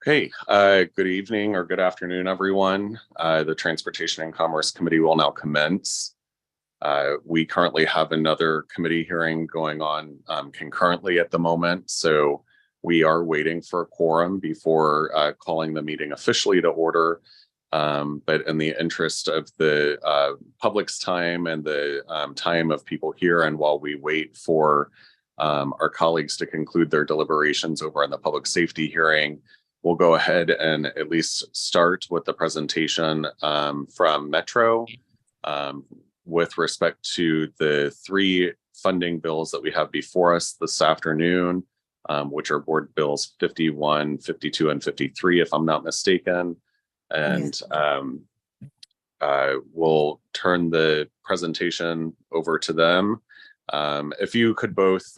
Okay, good evening or good afternoon, everyone. The Transportation and Commerce Committee will now commence. We currently have another committee hearing going on concurrently at the moment, so we are waiting for a quorum before calling the meeting officially to order. But in the interest of the public's time and the time of people here, and while we wait for our colleagues to conclude their deliberations over on the public safety hearing, we'll go ahead and at least start with the presentation from Metro with respect to the three funding bills that we have before us this afternoon, which are board bills 51, 52, and 53, if I'm not mistaken. And we'll turn the presentation over to them. If you could both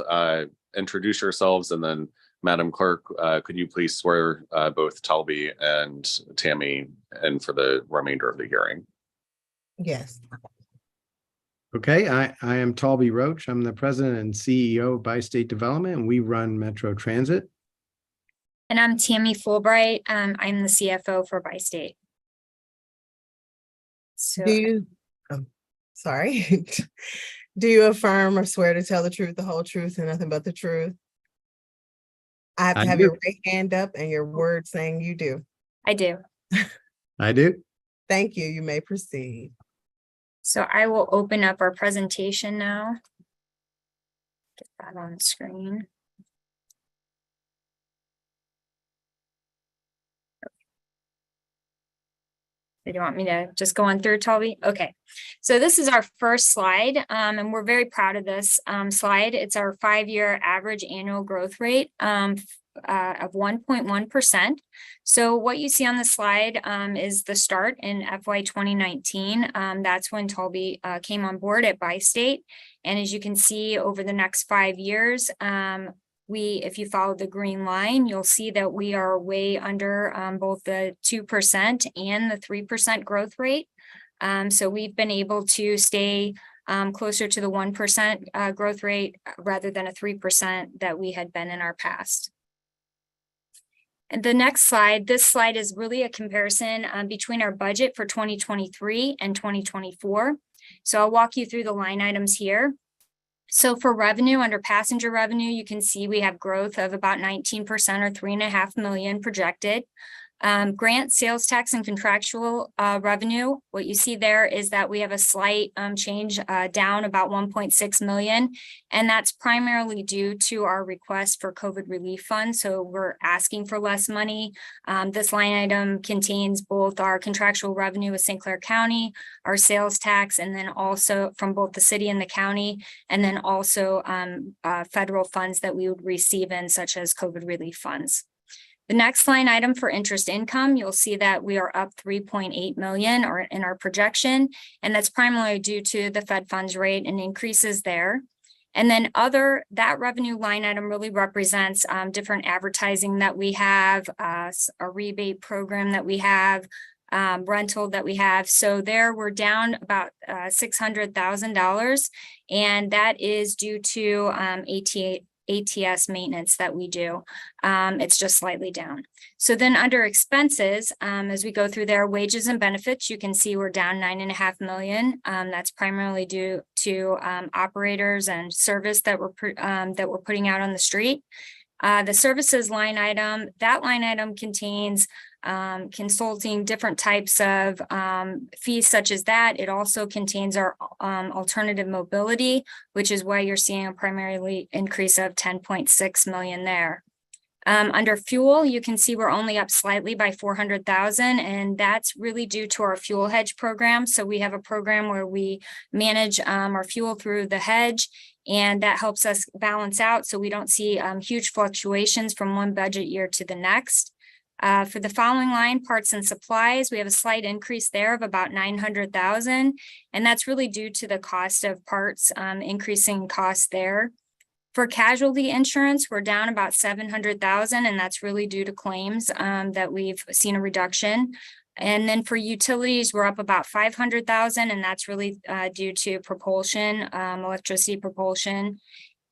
introduce yourselves, and then Madam Clerk, could you please swear both Talby and Tammy in for the remainder of the hearing? Yes. Okay, I am Talby Roach. I'm the president and CEO of Bi-State Development, and we run Metro Transit. And I'm Tammy Fulbright. I'm the CFO for Bi-State. So, Do you, sorry, do you affirm or swear to tell the truth, the whole truth, and nothing but the truth? I have to have your right hand up and your word saying you do. I do. I do. Thank you. You may proceed. So I will open up our presentation now. Get that on the screen. Do you want me to just go on through, Talby? Okay, so this is our first slide, and we're very proud of this slide. It's our 5-year average annual growth rate of 1.1%. So what you see on the slide is the start in FY 2019. That's when Talby came on board at Bi-State. And as you can see, over the next 5 years, if you follow the green line, you'll see that we are way under both the 2% and the 3% growth rate. So we've been able to stay closer to the 1% growth rate rather than a 3% that we had been in our past. And the next slide, this slide is really a comparison between our budget for 2023 and 2024. So I'll walk you through the line items here. So for revenue, under passenger revenue, you can see we have growth of about 19% or $3.5 million projected. Grant, sales tax, and contractual revenue, what you see there is that we have a slight change down about 1.6 million, and that's primarily due to our request for COVID relief funds. So we're asking for less money. This line item contains both our contractual revenue with St. Clair County, our sales tax, and then also from both the city and the county, and then also federal funds that we would receive in, such as COVID relief funds. The next line item for interest income, you'll see that we are up 3.8 million in our projection, and that's primarily due to the Fed funds rate and increases there. And then that revenue line item really represents different advertising that we have, a rebate program that we have, rental that we have. So there we're down about $600,000, and that is due to ATS maintenance that we do. It's just slightly down. So then under expenses, as we go through there, wages and benefits, you can see we're down 9.5 million. That's primarily due to operators and service that we're putting out on the street. The services line item, that line item contains consulting, different types of fees such as that. It also contains our alternative mobility, which is why you're seeing a primarily increase of 10.6 million there. Under fuel, you can see we're only up slightly by 400,000, and that's really due to our fuel hedge program. So we have a program where we manage our fuel through the hedge, and that helps us balance out so we don't see huge fluctuations from one budget year to the next. For the following line, parts and supplies, we have a slight increase there of about 900,000, and that's really due to the cost of parts, increasing costs there. For casualty insurance, we're down about 700,000, and that's really due to claims that we've seen a reduction. And then for utilities, we're up about 500,000, and that's really due to propulsion, electricity propulsion.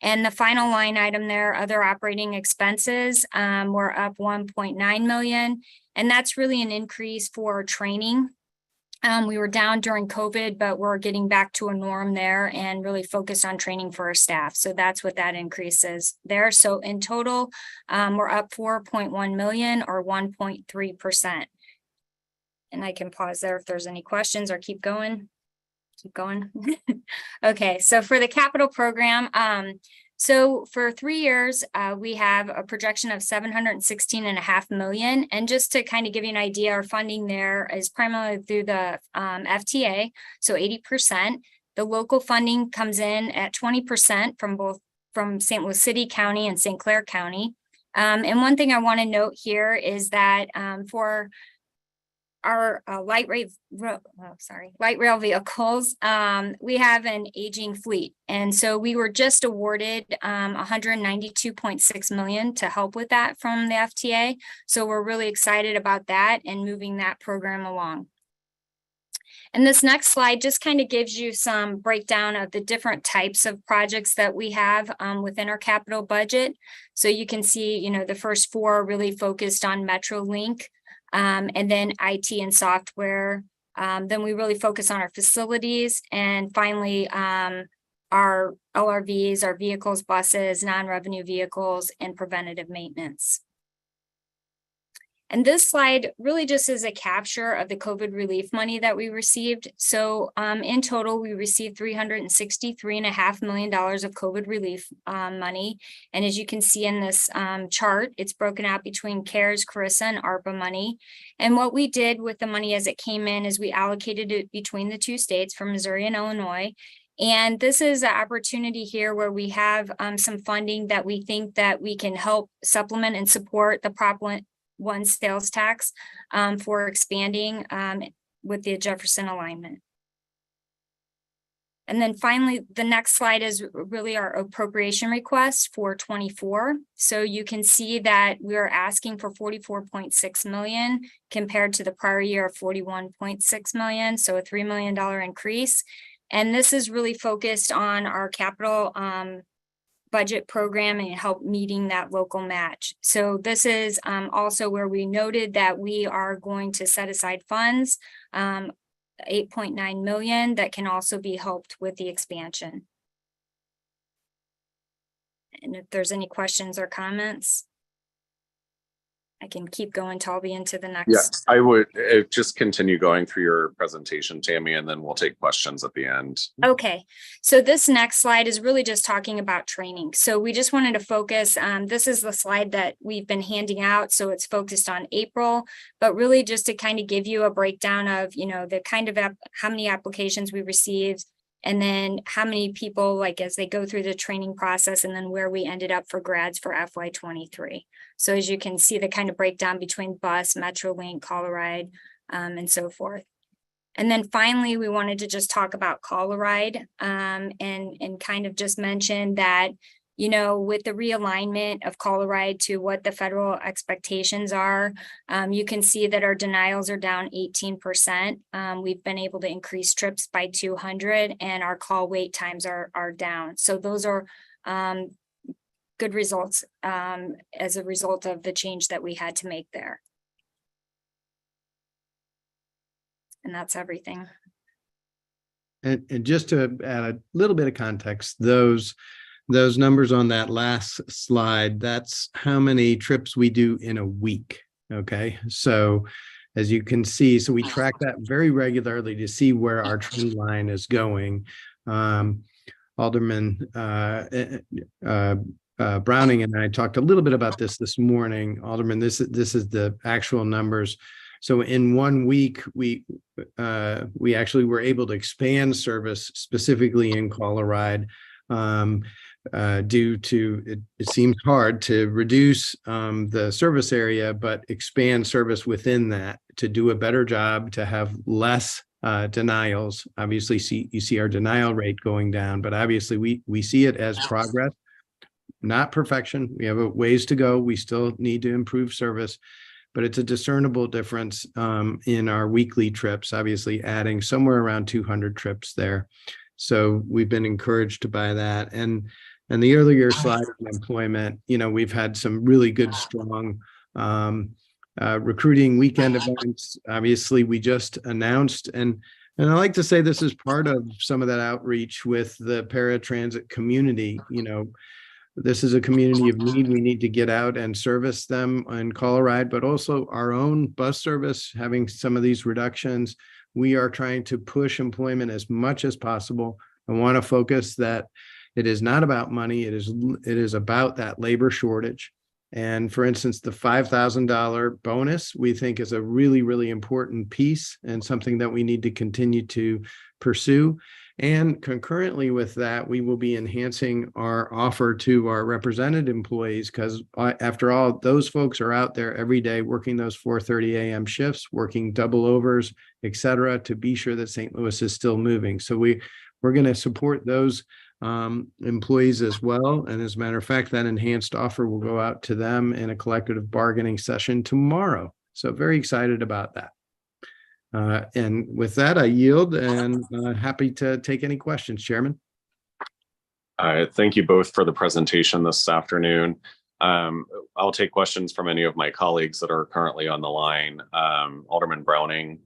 And the final line item there, other operating expenses, were up 1.9 million. And that's really an increase for training. We were down during COVID, but we're getting back to a norm there and really focused on training for our staff. So that's what that increase is there. So in total, we're up 4.1 million or 1.3%. And I can pause there if there's any questions or keep going. Keep going. Okay, so for the capital program, so for 3 years, we have a projection of 716.5 million. And just to kind of give you an idea, our funding there is primarily through the FTA, so 80%. The local funding comes in at 20% from St. Louis City County and St. Clair County. And one thing I want to note here is that for our light rail vehicles, we have an aging fleet. And so we were just awarded 192.6 million to help with that from the FTA. So we're really excited about that and moving that program along. And this next slide just kind of gives you some breakdown of the different types of projects that we have within our capital budget. So you can see, you know, the first 4 are really focused on MetroLink. And then IT and software. Then we really focus on our facilities, and finally our LRVs, our vehicles, buses, non-revenue vehicles, and preventative maintenance. And this slide really just is a capture of the COVID relief money that we received. So in total, we received $363.5 million of COVID relief money. And as you can see in this chart, it's broken out between CARES, CRRSA, and ARPA money. And what we did with the money as it came in is we allocated it between the 2 states, from Missouri and Illinois. And this is an opportunity here where we have some funding that we think that we can help supplement and support the Prop 1 sales tax for expanding with the Jefferson alignment. And then finally, the next slide is really our appropriation request for 24. So you can see that we are asking for 44.6 million compared to the prior year of 41.6 million. So a $3 million increase. And this is really focused on our capital budget program and help meeting that local match. So this is also where we noted that we are going to set aside funds, 8.9 million, that can also be helped with the expansion. And if there's any questions or comments, I can keep going, Talby, into the next. Yes, I would just continue going through your presentation, Tammy, and then we'll take questions at the end. Okay, so this next slide is really just talking about training. So we just wanted to focus, this is the slide that we've been handing out. So it's focused on April, but really just to kind of give you a breakdown of, you know, the kind of how many applications we received, and then how many people, like, as they go through the training process, and then where we ended up for grads for FY23. So as you can see, the kind of breakdown between bus, MetroLink, ColoRide, and so forth. And then finally, we wanted to just talk about ColoRide and kind of just mention that, you know, with the realignment of ColoRide to what the federal expectations are, you can see that our denials are down 18%. We've been able to increase trips by 200, and our call wait times are down. So those are good results as a result of the change that we had to make there. And that's everything. And just to add a little bit of context, those numbers on that last slide, that's how many trips we do in a week. Okay. So as you can see, so we track that very regularly to see where our trend line is going. Alderman Browning and I talked a little bit about this morning. Alderman, this is the actual numbers. So in 1 week, we actually were able to expand service specifically in ColoRide. Due to it seems hard to reduce the service area, but expand service within that to do a better job, to have less denials. Obviously, you see our denial rate going down, but obviously we see it as progress, not perfection. We have a ways to go. We still need to improve service, but it's a discernible difference in our weekly trips, obviously adding somewhere around 200 trips there. So we've been encouraged by that. And And the earlier slide on employment, we've had some really good, strong recruiting weekend events. Obviously, we just announced, and I like to say this is part of some of that outreach with the paratransit community. This is a community of need. We need to get out and service them and call a ride, but also our own bus service having some of these reductions. We are trying to push employment as much as possible. I want to focus that it is not about money. It is about that labor shortage. And for instance, the $5,000 bonus, we think is a really, really important piece and something that we need to continue to pursue. And concurrently with that, we will be enhancing our offer to our represented employees, because after all, those folks are out there every day working those 4:30 a.m. shifts, working double overs, et cetera, to be sure that St. Louis is still moving. So we're going to support those employees as well. And as a matter of fact, that enhanced offer will go out to them in a collective bargaining session tomorrow. So very excited about that. And with that, I yield and happy to take any questions, Chairman. Thank you both for the presentation this afternoon. I'll take questions from any of my colleagues that are currently on the line. Alderman Browning.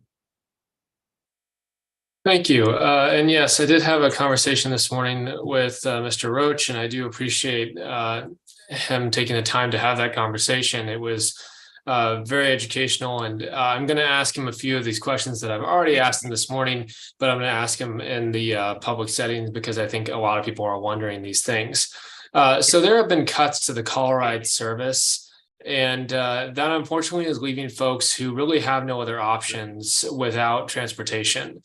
Thank you. And yes, I did have a conversation this morning with Mr. Roach, and I do appreciate him taking the time to have that conversation. It was very educational, and I'm going to ask him a few of these questions that I've already asked him this morning, but I'm going to ask him in the public settings because I think a lot of people are wondering these things. So there have been cuts to the Call Ride service, and that unfortunately is leaving folks who really have no other options without transportation.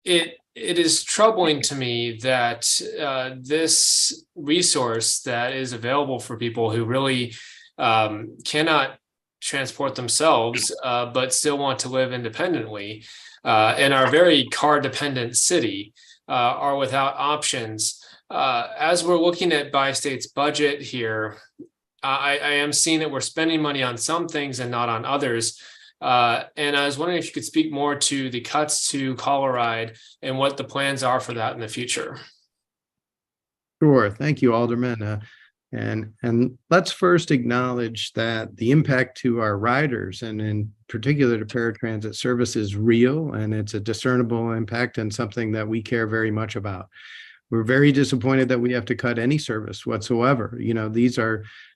It is troubling to me that this resource that is available for people who really cannot transport themselves, but still want to live independently in our very car-dependent city, are without options. As we're looking at Bi-State's budget here, I am seeing that we're spending money on some things and not on others. And I was wondering if you could speak more to the cuts to Call a Ride and what the plans are for that in the future. Sure. Thank you, Alderman. And let's first acknowledge that the impact to our riders, and in particular to paratransit service, is real, and it's a discernible impact and something that we care very much about. We're very disappointed that we have to cut any service whatsoever.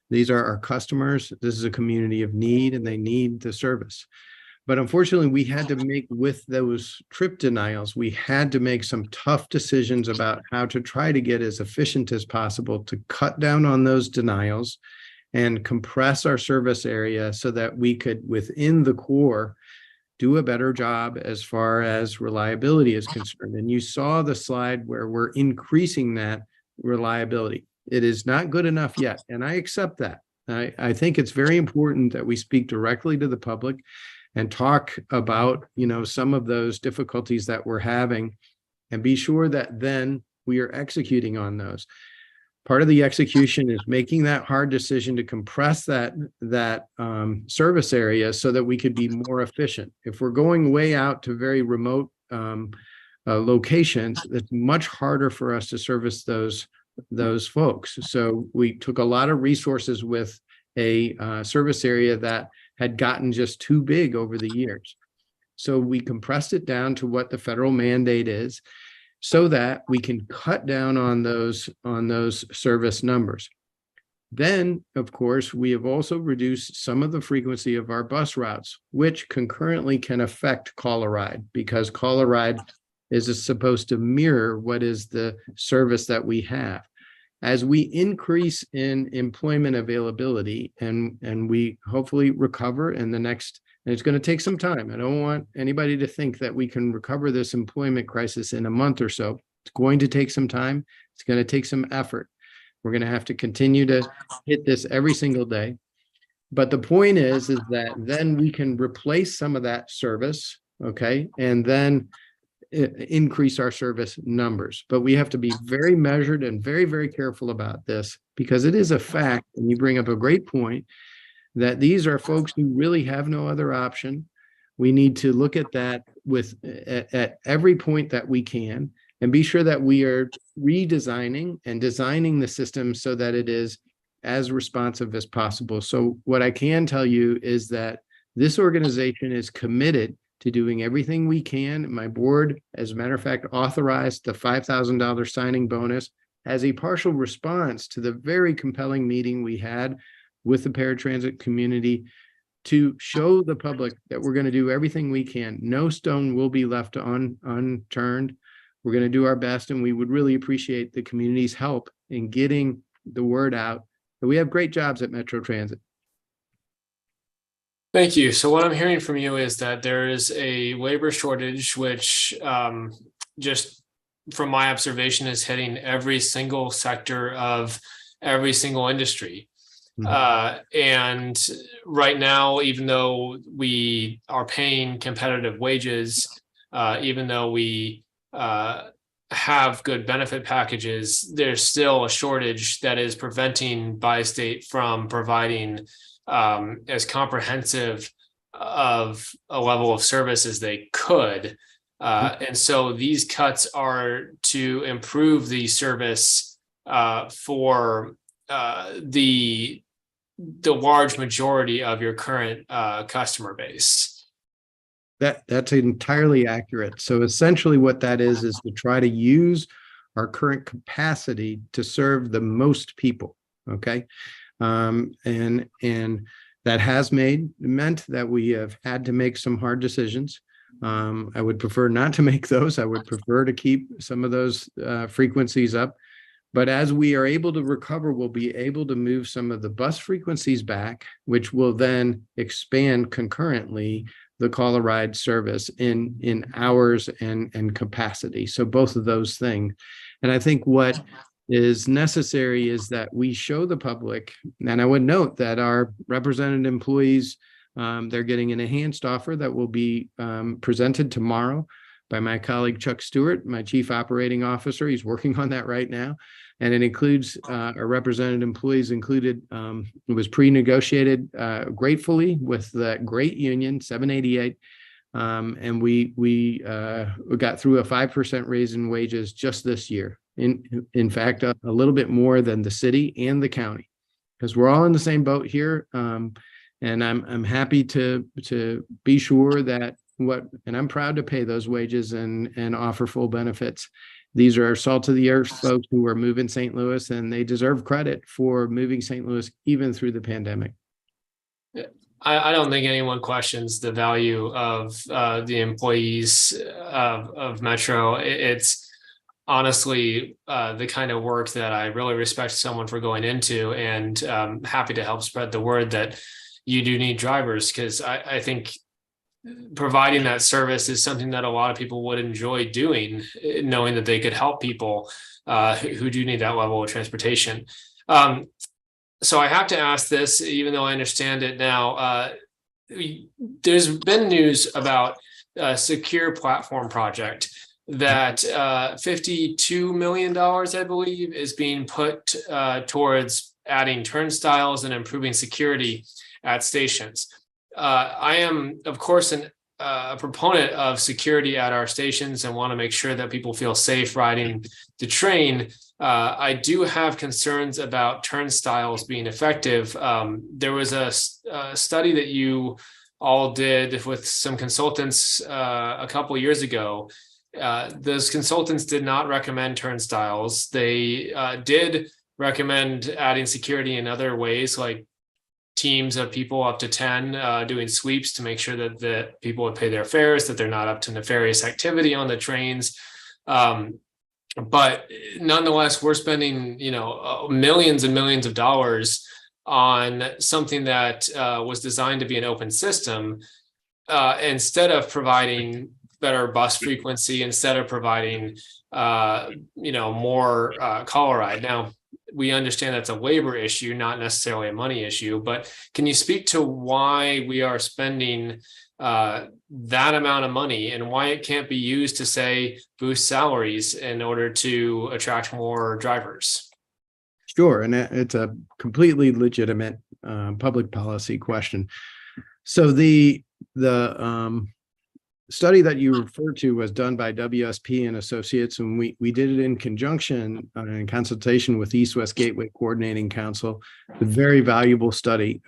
These are our customers. This is a community of need, and they need the service. But unfortunately, we had to make, with those trip denials, we had to make some tough decisions about how to try to get as efficient as possible to cut down on those denials and compress our service area so that we could, within the core, do a better job as far as reliability is concerned. And you saw the slide where we're increasing that reliability. It is not good enough yet, and I accept that. I think it's very important that we speak directly to the public and talk about, some of those difficulties that we're having, and be sure that then we are executing on those. Part of the execution is making that hard decision to compress that service area so that we could be more efficient. If we're going way out to very remote locations, it's much harder for us to service those folks. So we took a lot of resources with a service area that had gotten just too big over the years. So we compressed it down to what the federal mandate is so that we can cut down on those service numbers. Then, of course, we have also reduced some of the frequency of our bus routes, which concurrently can affect Call a Ride, because Call a Ride is supposed to mirror what is the service that we have. As we increase in employment availability and we hopefully recover in the next, and it's going to take some time. I don't want anybody to think that we can recover this employment crisis in a month or so. It's going to take some time. It's going to take some effort. We're going to have to continue to hit this every single day. But the point is that then we can replace some of that service, okay, and then increase our service numbers. But we have to be very measured and very, very careful about this, because it is a fact, and you bring up a great point, that these are folks who really have no other option. We need to look at that at every point that we can and be sure that we are redesigning and designing the system so that it is as responsive as possible. So what I can tell you is that this organization is committed to doing everything we can. My board, as a matter of fact, authorized the $5,000 signing bonus as a partial response to the very compelling meeting we had with the paratransit community to show the public that we're going to do everything we can. No stone will be left unturned. We're going to do our best, and we would really appreciate the community's help in getting the word out that we have great jobs at Metro Transit. Thank you. So what I'm hearing from you is that there is a labor shortage, which just from my observation is hitting every single sector of every single industry. And right now, even though we are paying competitive wages, even though we have good benefit packages, there's still a shortage that is preventing Bi-State from providing as comprehensive of a level of service as they could. And so these cuts are to improve the service for the large majority of your current customer base. That's entirely accurate. So essentially what that is to try to use our current capacity to serve the most people. Okay. And that has meant that we have had to make some hard decisions. I would prefer not to make those. I would prefer to keep some of those frequencies up. But as we are able to recover, we'll be able to move some of the bus frequencies back, which will then expand concurrently the call a ride service in hours and capacity. So both of those things. And I think what is necessary is that we show the public, and I would note that our represented employees, they're getting an enhanced offer that will be presented tomorrow by my colleague Chuck Stewart, my chief operating officer. He's working on that right now. And it includes our represented employees included. It was pre-negotiated gratefully with that great union, 788. And we got through a 5% raise in wages just this year. In fact, a little bit more than the city and the county, because we're all in the same boat here. And I'm happy to be sure that and I'm proud to pay those wages and offer full benefits. These are salt of the earth folks who are moving St. Louis, and they deserve credit for moving St. Louis even through the pandemic. I don't think anyone questions the value of the employees of Metro. It's honestly the kind of work that I really respect someone for going into, and happy to help spread the word that you do need drivers, because I think providing that service is something that a lot of people would enjoy doing, knowing that they could help people who do need that level of transportation. So I have to ask this, even though I understand it now. There's been news about a secure platform project that $52 million, I believe, is being put towards adding turnstiles and improving security at stations. I am, of course, a proponent of security at our stations and want to make sure that people feel safe riding the train. I do have concerns about turnstiles being effective. There was a study that you all did with some consultants a couple of years ago. Those consultants did not recommend turnstiles. They did recommend adding security in other ways, like teams of people up to 10 doing sweeps to make sure that the people would pay their fares, that they're not up to nefarious activity on the trains. But nonetheless, we're spending, millions and millions of dollars on something that was designed to be an open system, instead of providing better bus frequency, instead of providing, more call a ride. Now, we understand that's a labor issue, not necessarily a money issue, but can you speak to why we are spending that amount of money and why it can't be used to, say, boost salaries in order to attract more drivers? Sure, and it's a completely legitimate public policy question. So the study that you referred to was done by WSP and Associates, and we did it in conjunction in consultation with East West Gateway Coordinating Council. A very valuable study.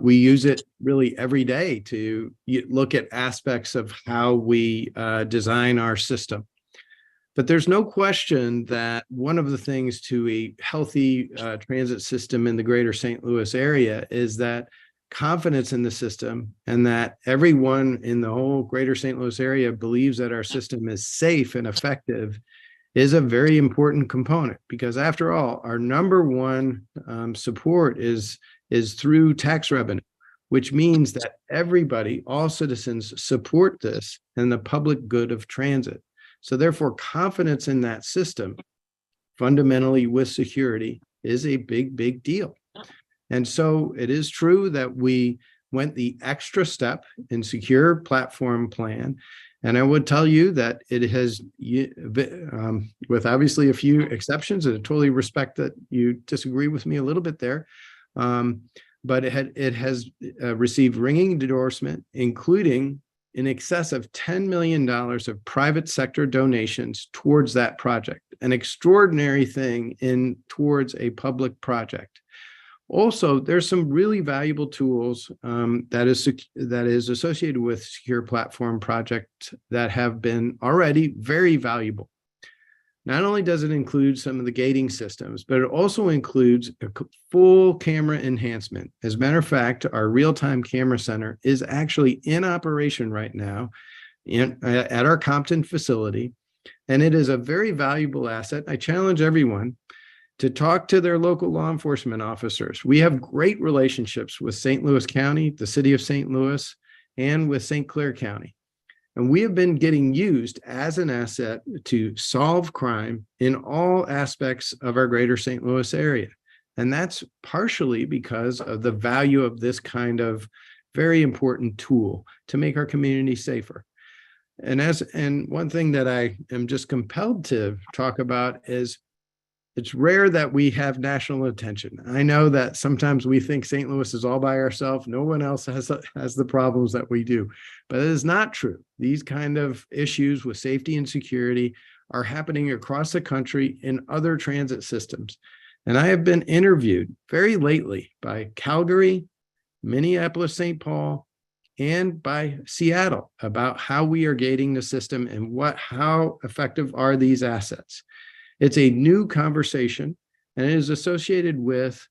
We use it really every day to look at aspects of how we design our system. But there's no question that one of the things to a healthy transit system in the greater St. Louis area is that confidence in the system, and that everyone in the whole greater St. Louis area believes that our system is safe and effective, is a very important component, because after all, our number one support is through tax revenue, which means that everybody, all citizens, support this and the public good of transit. So therefore, confidence in that system, fundamentally with security, is a big, big deal. And so it is true that we went the extra step in Secure Platform Plan. And I would tell you that it has, with obviously a few exceptions, and I totally respect that you disagree with me a little bit there, but it has received ringing endorsement, including in excess of $10 million of private sector donations towards that project, an extraordinary thing towards a public project. Also, there's some really valuable tools that is associated with Secure Platform Project that have been already very valuable. Not only does it include some of the gating systems, but it also includes a full camera enhancement. As a matter of fact, our real-time camera center is actually in operation right now at our Compton facility, and it is a very valuable asset. I challenge everyone to talk to their local law enforcement officers. We have great relationships with St. Louis County, the city of St. Louis, and with St. Clair County. And we have been getting used as an asset to solve crime in all aspects of our greater St. Louis area. And that's partially because of the value of this kind of very important tool to make our community safer. And one thing that I am just compelled to talk about is it's rare that we have national attention. I know that sometimes we think St. Louis is all by ourselves. No one else has the problems that we do, but it is not true. These kind of issues with safety and security are happening across the country in other transit systems. And I have been interviewed very lately by Calgary, Minneapolis, St. Paul, and by Seattle about how we are gating the system and how effective are these assets. It's a new conversation, and it is associated with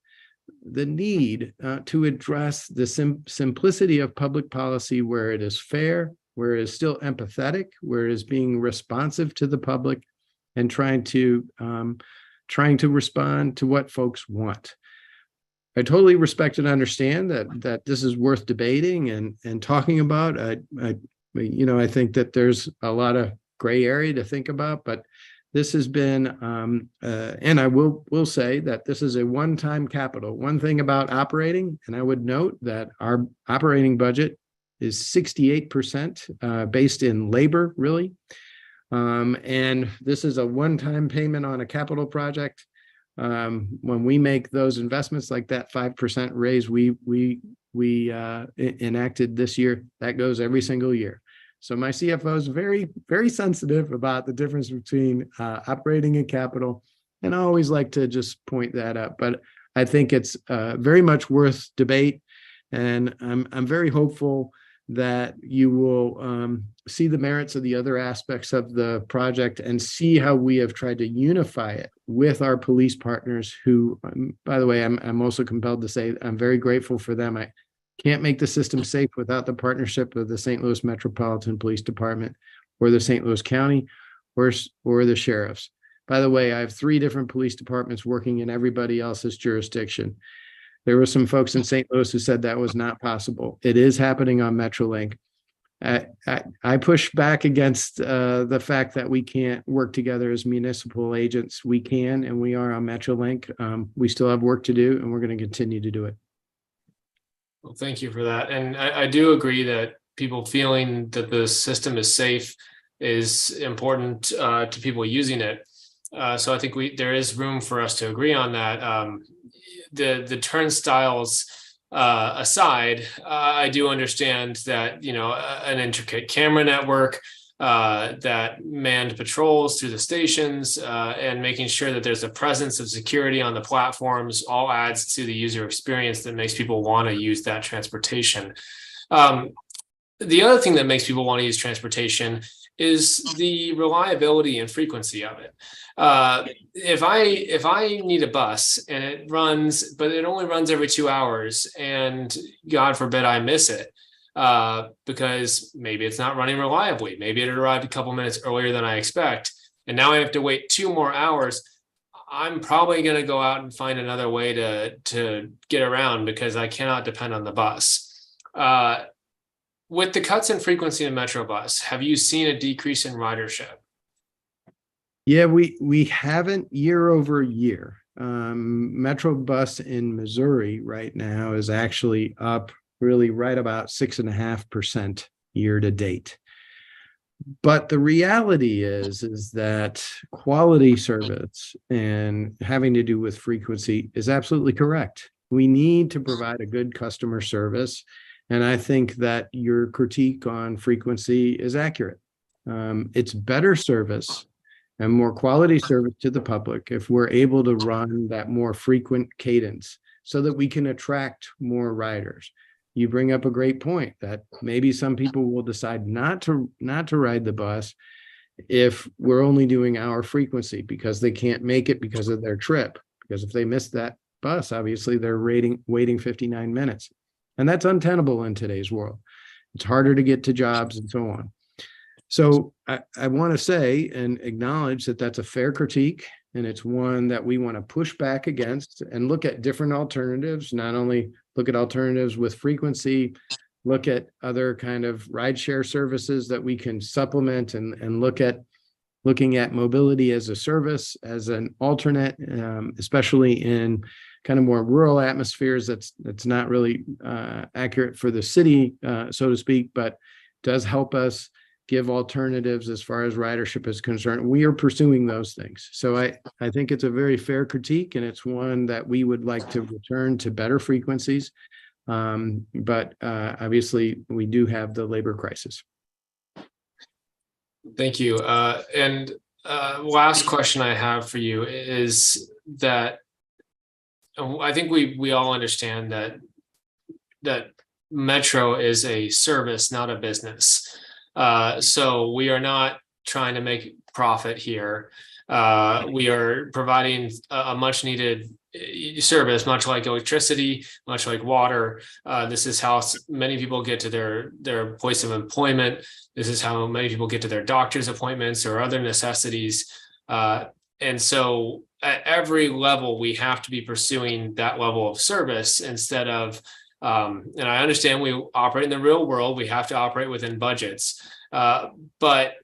the need to address the simplicity of public policy where it is fair, where it is still empathetic, where it is being responsive to the public, and trying to respond to what folks want. I totally respect and understand that this is worth debating and talking about. I think that there's a lot of gray area to think about, but this has been, and I will say that this is a one-time capital. One thing about operating, and I would note that our operating budget is 68% based in labor, really. And this is a one-time payment on a capital project. When we make those investments like that 5% raise we enacted this year, that goes every single year. So my CFO is very, very sensitive about the difference between operating and capital. And I always like to just point that out. But I think it's very much worth debate. And I'm very hopeful that you will see the merits of the other aspects of the project and see how we have tried to unify it with our police partners who, by the way, I'm also compelled to say I'm very grateful for them. I can't make the system safe without the partnership of the St. Louis Metropolitan Police Department or the St. Louis County or the sheriffs. By the way, I have 3 different police departments working in everybody else's jurisdiction. There were some folks in St. Louis who said that was not possible. It is happening on Metrolink. I push back against the fact that we can't work together as municipal agents. We can, and we are on Metrolink. We still have work to do, and we're going to continue to do it. Well, thank you for that. And I do agree that people feeling that the system is safe is important to people using it. So I think there is room for us to agree on that. The turnstiles aside, I do understand that, an intricate camera network, that manned patrols through the stations, and making sure that there's a presence of security on the platforms all adds to the user experience that makes people want to use that transportation. The other thing that makes people want to use transportation is the reliability and frequency of it. If I need a bus and it runs, but it only runs every 2 hours, and God forbid I miss it, because maybe it's not running reliably, maybe it arrived a couple minutes earlier than I expect, and now I have to wait 2 more hours, I'm probably going to go out and find another way to get around, because I cannot depend on the bus. With the cuts in frequency in Metrobus, have you seen a decrease in ridership? Yeah, we haven't year over year. Metrobus in Missouri right now is actually up really right about 6.5% year to date. But the reality is that quality service and having to do with frequency is absolutely correct. We need to provide a good customer service. And I think that your critique on frequency is accurate. It's better service and more quality service to the public if we're able to run that more frequent cadence so that we can attract more riders. You bring up a great point that maybe some people will decide not to ride the bus if we're only doing our frequency because they can't make it because of their trip. Because if they miss that bus, obviously they're waiting 59 minutes. And that's untenable in today's world. It's harder to get to jobs and so on. So I want to say and acknowledge that that's a fair critique, and it's one that we want to push back against and look at different alternatives, not only look at alternatives with frequency, look at other kind of rideshare services that we can supplement and looking at mobility as a service, as an alternate, especially in kind of more rural atmospheres. That's not really accurate for the city, so to speak, but does help us give alternatives as far as ridership is concerned. We are pursuing those things. So I think it's a very fair critique, and it's one that we would like to return to better frequencies. But obviously we do have the labor crisis. Thank you. And last question I have for you is that I think we all understand that Metro is a service, not a business. So we are not trying to make profit here. We are providing a much needed service, much like electricity, much like water. This is how many people get to their place of employment. This is how many people get to their doctor's appointments or other necessities. And so at every level, we have to be pursuing that level of service instead of, and I understand we operate in the real world, we have to operate within budgets. But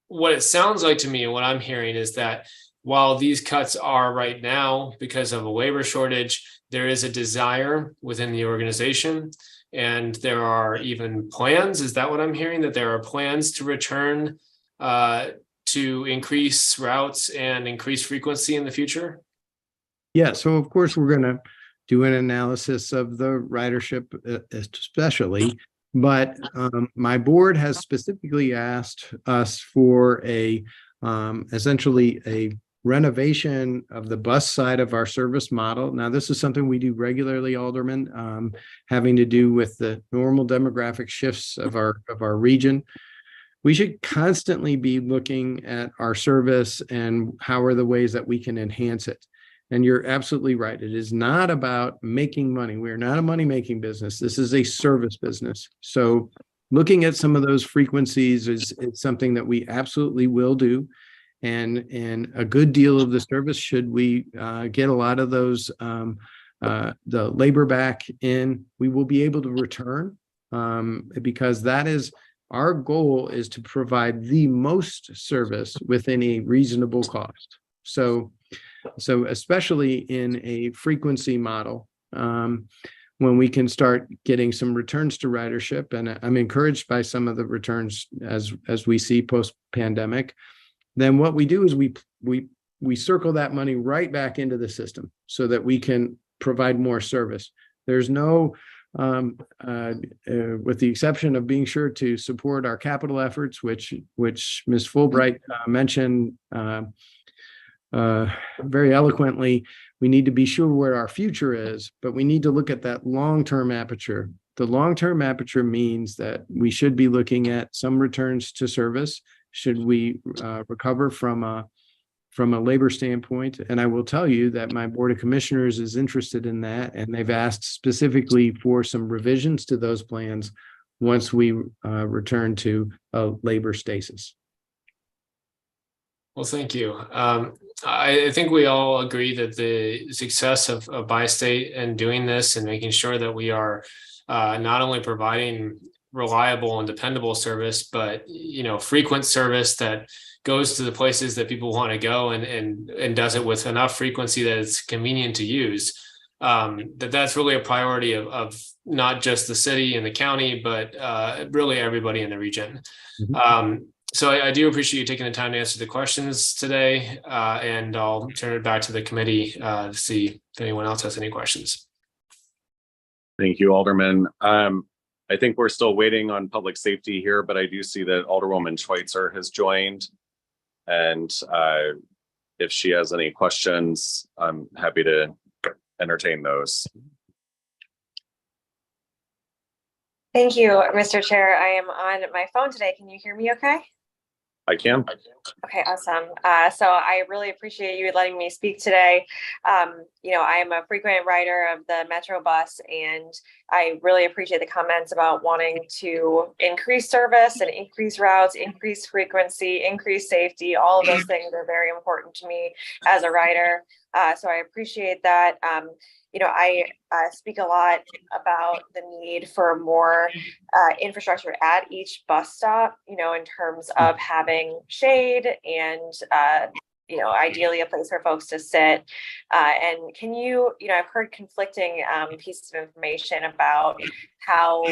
what it sounds like to me and what I'm hearing is that while these cuts are right now because of a labor shortage, there is a desire within the organization, and there are even plans. Is that what I'm hearing? That there are plans to return to increase routes and increase frequency in the future? Yeah, so of course we're going to do an analysis of the ridership especially, but my board has specifically asked us for essentially a renovation of the bus side of our service model. Now, this is something we do regularly, Alderman, having to do with the normal demographic shifts of our region. We should constantly be looking at our service and how are the ways that we can enhance it. And you're absolutely right. It is not about making money. We are not a money-making business. This is a service business. So looking at some of those frequencies is something that we absolutely will do. And a good deal of the service, should we get a lot of those, the labor back in, we will be able to return, because that is our goal, is to provide the most service within a reasonable cost. So especially in a frequency model, when we can start getting some returns to ridership, and I'm encouraged by some of the returns as we see post-pandemic, then what we do is we circle that money right back into the system so that we can provide more service. There's no with the exception of being sure to support our capital efforts, which Ms. Fulbright mentioned very eloquently. We need to be sure where our future is, but we need to look at that long-term aperture. The long-term aperture means that we should be looking at some returns to service. Should we recover from a labor standpoint? And I will tell you that my Board of Commissioners is interested in that, and they've asked specifically for some revisions to those plans once we return to a labor stasis. Well, thank you. I think we all agree that the success of Bi-State and doing this and making sure that we are not only providing reliable and dependable service, but frequent service that goes to the places that people want to go and does it with enough frequency that it's convenient to use. That's really a priority of not just the city and the county, but really everybody in the region. Mm-hmm. So I do appreciate you taking the time to answer the questions today, and I'll turn it back to the committee to see if anyone else has any questions. Thank you, Alderman. I think we're still waiting on public safety here, but I do see that Alderwoman Schweitzer has joined. And if she has any questions, I'm happy to entertain those. Thank you, Mr. Chair. I am on my phone today. Can you hear me okay? I can. Okay, awesome. So I really appreciate you letting me speak today. I am a frequent rider of the Metro bus, and I really appreciate the comments about wanting to increase service and increase routes, increase frequency, increase safety. All of those things are very important to me as a rider. So I appreciate that. I speak a lot about the need for more infrastructure at each bus stop, in terms of having shade and, ideally a place for folks to sit. And can you, I've heard conflicting pieces of information about how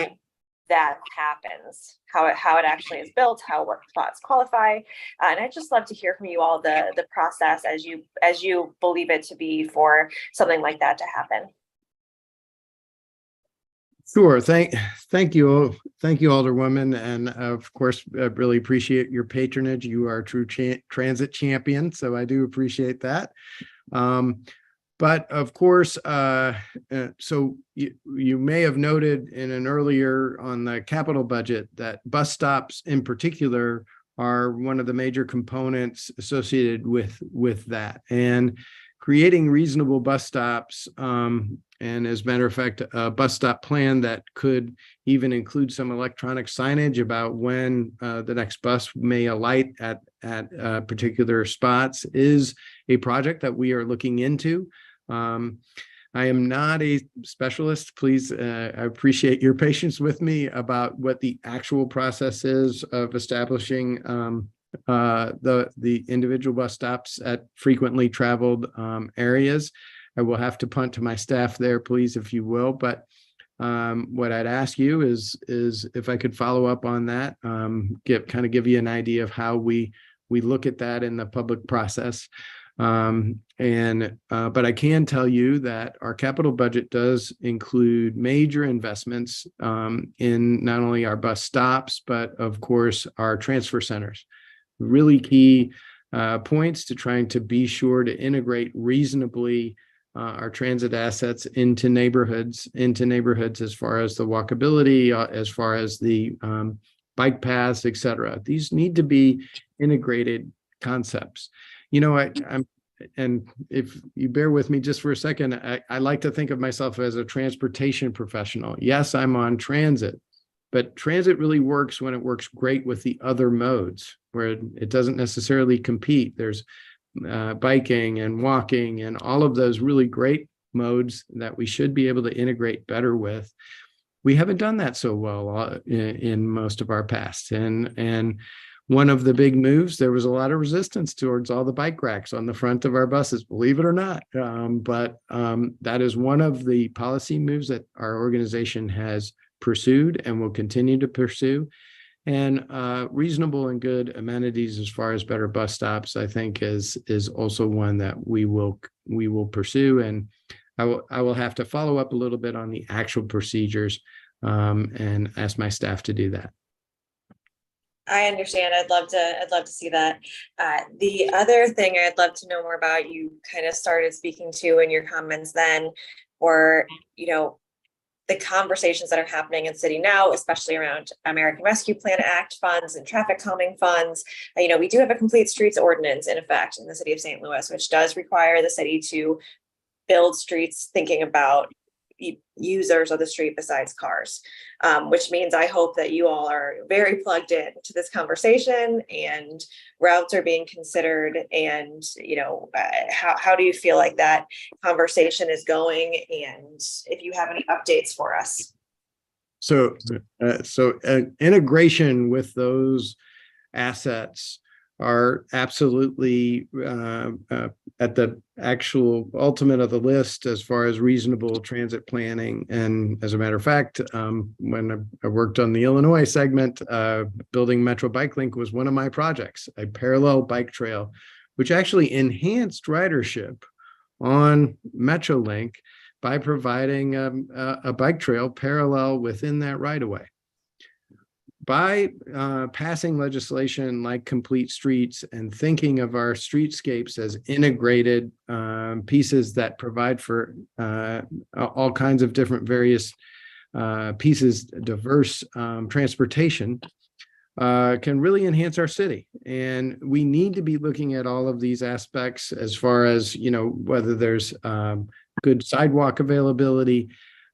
that happens, how it actually is built, how work spots qualify, and I'd just love to hear from you all the process as you believe it to be for something like that to happen. Sure. Thank you, Alderwoman, and of course, I really appreciate your patronage. You are a true transit champion, so I do appreciate that. But of course, so you may have noted in an earlier on the capital budget that bus stops in particular are one of the major components associated with that, and creating reasonable bus stops. And as a matter of fact, a bus stop plan that could even include some electronic signage about when the next bus may alight at particular spots is a project that we are looking into. I am not a specialist. Please, I appreciate your patience with me about what the actual process is of establishing the individual bus stops at frequently traveled areas. I will have to punt to my staff there, please, if you will. But what I'd ask you is if I could follow up on that, give you an idea of how we look at that in the public process. But I can tell you that our capital budget does include major investments in not only our bus stops, but of course our transfer centers. Really key points to trying to be sure to integrate reasonably our transit assets into neighborhoods as far as the walkability, as far as the bike paths, et cetera. These need to be integrated concepts. And if you bear with me just for a second, I like to think of myself as a transportation professional. Yes, I'm on transit, but transit really works when it works great with the other modes, where it doesn't necessarily compete. There's biking and walking and all of those really great modes that we should be able to integrate better with. We haven't done that so well in most of our past. And one of the big moves, there was a lot of resistance towards all the bike racks on the front of our buses, believe it or not. But that is one of the policy moves that our organization has pursued and will continue to pursue. And reasonable and good amenities as far as better bus stops, I think is also one that we will pursue. And I will have to follow up a little bit on the actual procedures and ask my staff to do that. I understand. I'd love to see that. The other thing I'd love to know more about, you kind of started speaking to in your comments then, or, the conversations that are happening in city now, especially around American Rescue Plan Act funds and traffic calming funds. We do have a complete streets ordinance in effect in the city of St. Louis, which does require the city to build streets thinking about users of the street besides cars, which means I hope that you all are very plugged in to this conversation and routes are being considered. And, how do you feel like that conversation is going? And if you have any updates for us. So integration with those assets are absolutely at the actual ultimate of the list as far as reasonable transit planning. And as a matter of fact, when I worked on the Illinois segment, building Metro Bike Link was one of my projects, a parallel bike trail, which actually enhanced ridership on MetroLink by providing a bike trail parallel within that right-of-way. By passing legislation like Complete Streets and thinking of our streetscapes as integrated pieces that provide for all kinds of different various pieces, diverse transportation, can really enhance our city. And we need to be looking at all of these aspects as far as, whether there's good sidewalk availability.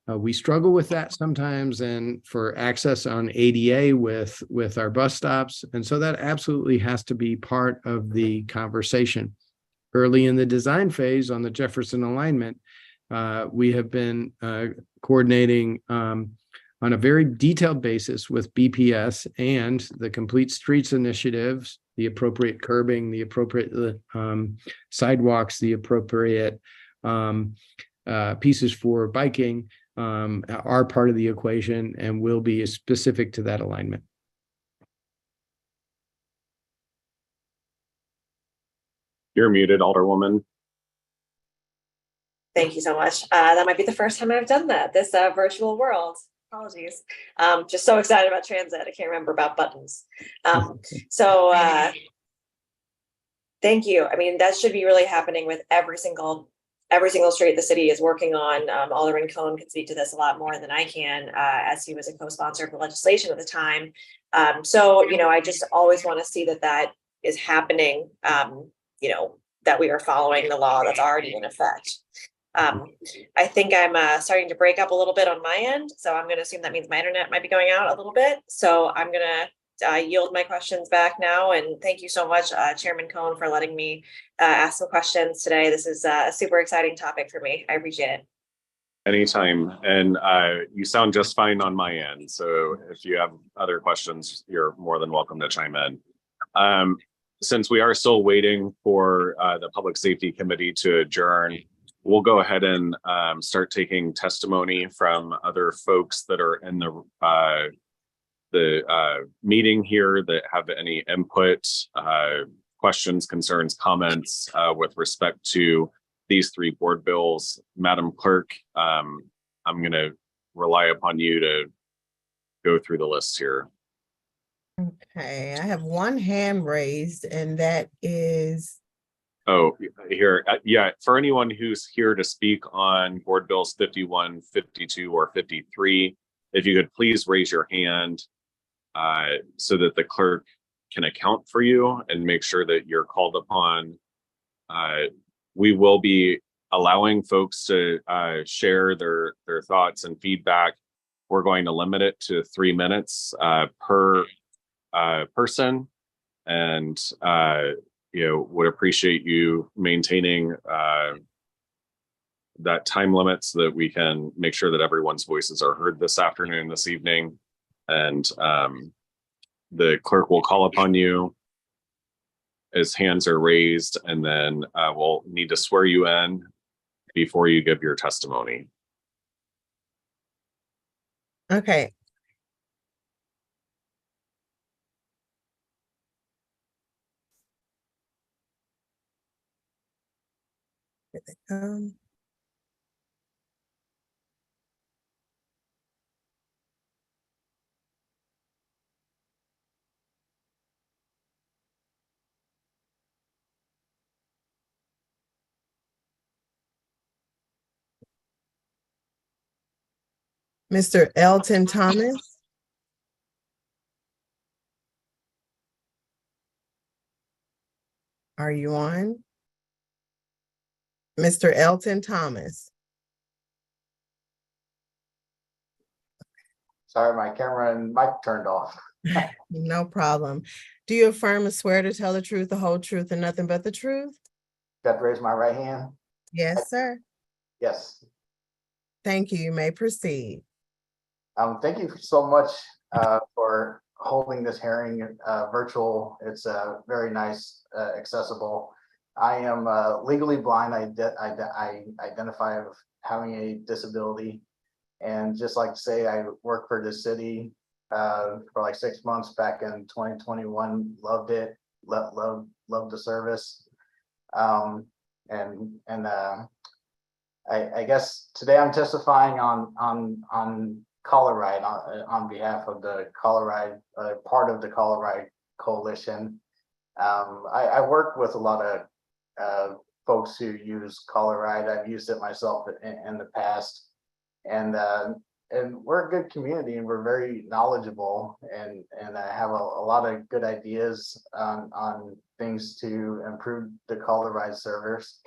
We struggle with that sometimes, and for access on ADA with our bus stops. And so that absolutely has to be part of the conversation. Early in the design phase on the Jefferson alignment, we have been coordinating on a very detailed basis with BPS and the Complete Streets initiatives, the appropriate curbing, the appropriate sidewalks, the appropriate pieces for biking, are part of the equation and will be specific to that alignment. You're muted, Alderwoman. Thank you so much. That might be the first time I've done that, this virtual world. Apologies. Just so excited about transit. I can't remember about buttons. Thank you. I mean, that should be really happening with every single street the city is working on. Alderman Cohn can speak to this a lot more than I can, as he was a co-sponsor of the legislation at the time. I just always want to see that is happening, that we are following the law that's already in effect. I think I'm starting to break up a little bit on my end, so I'm going to assume that means my internet might be going out a little bit. So I'm going to yield my questions back now. And thank you so much, Chairman Cohn, for letting me ask some questions today. This is a super exciting topic for me. I appreciate it. Anytime. And you sound just fine on my end. So if you have other questions, you're more than welcome to chime in. Since we are still waiting for the Public Safety Committee to adjourn, we'll go ahead and start taking testimony from other folks that are in the meeting here that have any input, questions, concerns, comments with respect to these three board bills. Madam Clerk, I'm going to rely upon you to go through the list here. Okay, I have one hand raised, and that is. Oh, here. Yeah, for anyone who's here to speak on board bills 51, 52, or 53, if you could please raise your hand so that the clerk can account for you and make sure that you're called upon. We will be allowing folks to share their thoughts and feedback. We're going to limit it to 3 minutes per person, and would appreciate you maintaining that time limit so that we can make sure that everyone's voices are heard this afternoon, this evening. And the clerk will call upon you as hands are raised, and then we'll need to swear you in before you give your testimony. Okay. Mr. Elton Thomas. Are you on? Mr. Elton Thomas. Sorry, my camera and mic turned off. No problem. Do you affirm or swear to tell the truth, the whole truth, and nothing but the truth? Got to raise my right hand? Yes, sir. Yes. Thank you. You may proceed. Thank you so much for holding this hearing virtual. It's very nice, accessible. I am legally blind. I identify as having a disability, and just like to say, I work for the city for like 6 months back in 2021. Loved it. Loved the service. I guess today I'm testifying on Coloride on behalf of the Coloride part of the Coloride Coalition. I work with a lot of folks who use Coloride. I've used it myself in the past, and we're a good community, and we're very knowledgeable, and I have a lot of good ideas on things to improve the Coloride service.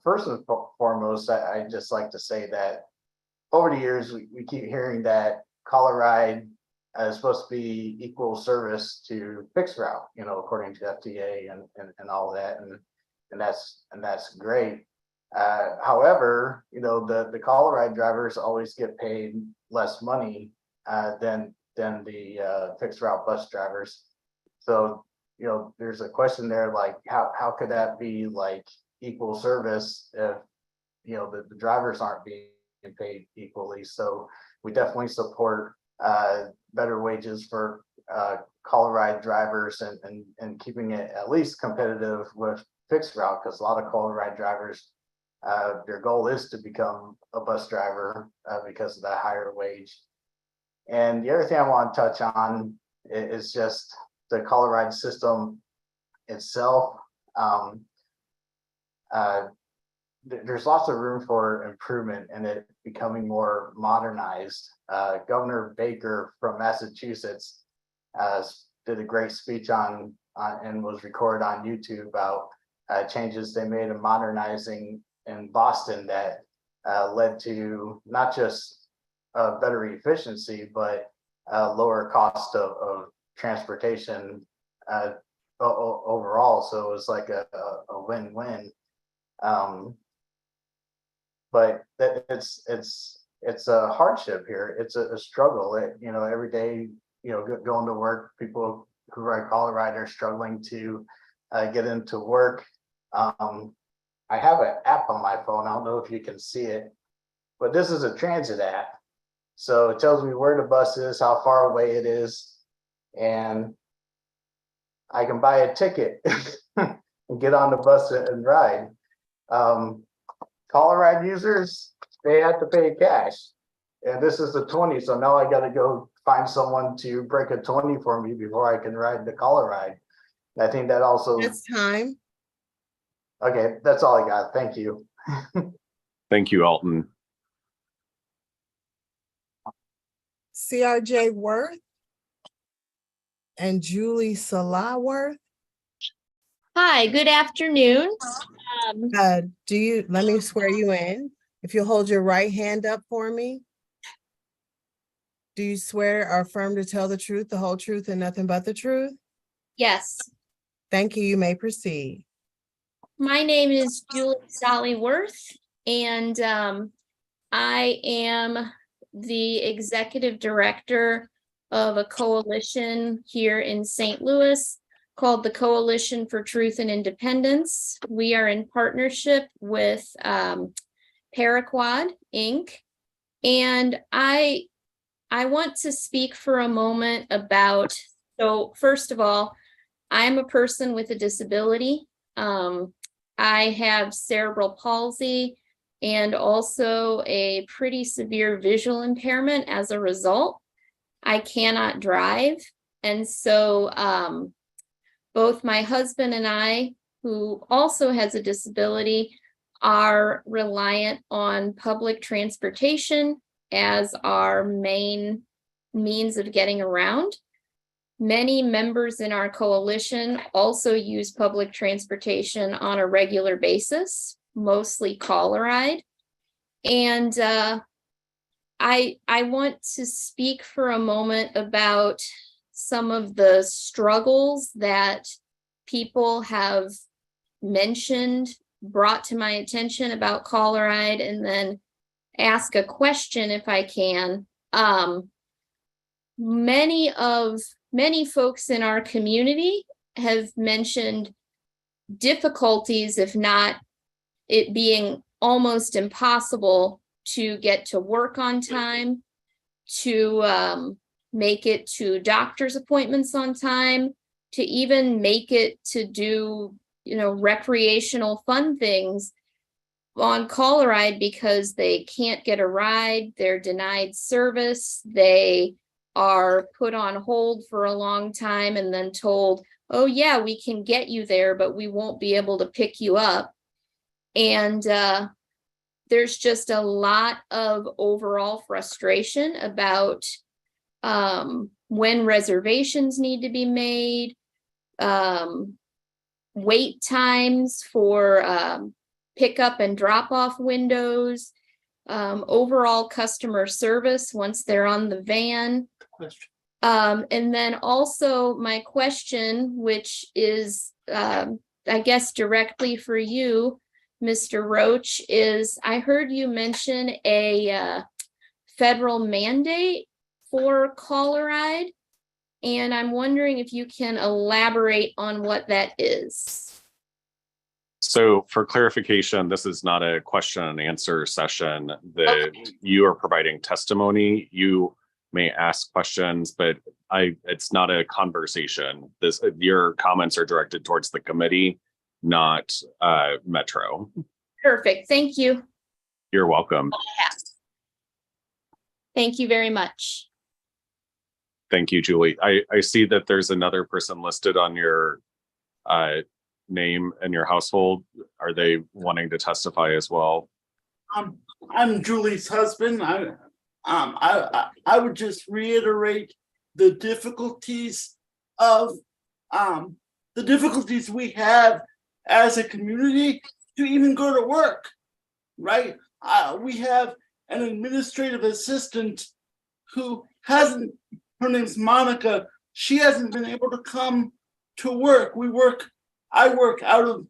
First and foremost, I just like to say that over the years, we keep hearing that Coloride is supposed to be equal service to fixed route, according to FTA and all that, and that's great. However, the Coloride drivers always get paid less money than the fixed route bus drivers. So there's a question there, like how could that be like equal service if the drivers aren't being paid equally? So we definitely support better wages for Coloride drivers and keeping it at least competitive with fixed route, because a lot of Coloride drivers, their goal is to become a bus driver because of that higher wage. And the other thing I want to touch on is just the Coloride system itself. There's lots of room for improvement and it becoming more modernized. Governor Baker from Massachusetts did a great speech on and was recorded on YouTube about changes they made in modernizing in Boston that led to not just better efficiency, but lower cost of transportation overall. So it was like a win-win. But it's a hardship here. It's a struggle. Every day, going to work, people who ride Coloride are struggling to get into work. I have an app on my phone. I don't know if you can see it, but this is a transit app. So it tells me where the bus is, how far away it is, and I can buy a ticket and get on the bus and ride. Coloride users, they have to pay cash, and this is the 20. So now I got to go find someone to break a 20 for me before I can ride the Coloride. And I think that also. It's time. Okay, that's all I got. Thank you. Thank you, Alton. CRJ Worth and Julie Salaworth. Hi, good afternoon. Let me swear you in. If you hold your right hand up for me. Do you swear or affirm to tell the truth, the whole truth, and nothing but the truth? Yes, Thank you. You may proceed. my name is Julie Sally Worth, and I am the executive director of a coalition here in St. Louis called the Coalition for Truth and Independence. We are in partnership with Paraquad Inc. And I want to speak for a moment about, so first of all, I'm a person with a disability. I have cerebral palsy and also a pretty severe visual impairment as a result. I cannot drive. And so both my husband and I, who also has a disability, are reliant on public transportation as our main means of getting around. Many members in our coalition also use public transportation on a regular basis, mostly Coloride. And I want to speak for a moment about some of the struggles that people have mentioned, brought to my attention about Coloride, and then ask a question if I can. Many folks in our community have mentioned difficulties, if not it being almost impossible to get to work on time, to make it to doctor's appointments on time, to even make it to do, recreational fun things on Coloride because they can't get a ride, they're denied service, they are put on hold for a long time and then told, oh yeah, we can get you there, but we won't be able to pick you up. And there's just a lot of overall frustration about when reservations need to be made, wait times for pickup and drop off windows, overall customer service once they're on the van. And then also my question, which is, I guess, directly for you, Mr. Roach, is I heard you mention a federal mandate for Coloride, and I'm wondering if you can elaborate on what that is. So for clarification, this is not a question and answer session. You are providing testimony. You may ask questions, but it's not a conversation. Your comments are directed towards the committee, not Metro. Perfect. Thank you. You're welcome. Thank you very much. Thank you, Julie. I see that there's another person listed on your name and your household. Are they wanting to testify as well? I'm Julie's husband. I would just reiterate the difficulties we have as a community to even go to work, right? We have an administrative assistant who her name's Monica. She hasn't been able to come to work. I work out of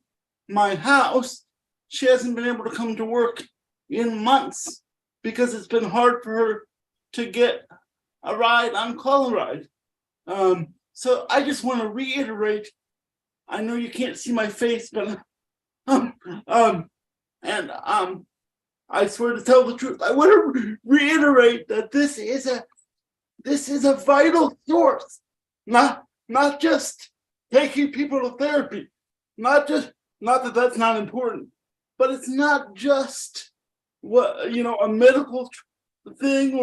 my house. She hasn't been able to come to work in months because it's been hard for her to get a ride on Coloride. So I just want to reiterate, I know you can't see my face, but I swear to tell the truth, I want to reiterate that this is a vital source, not just taking people to therapy, not that that's not important, but it's not just a medical thing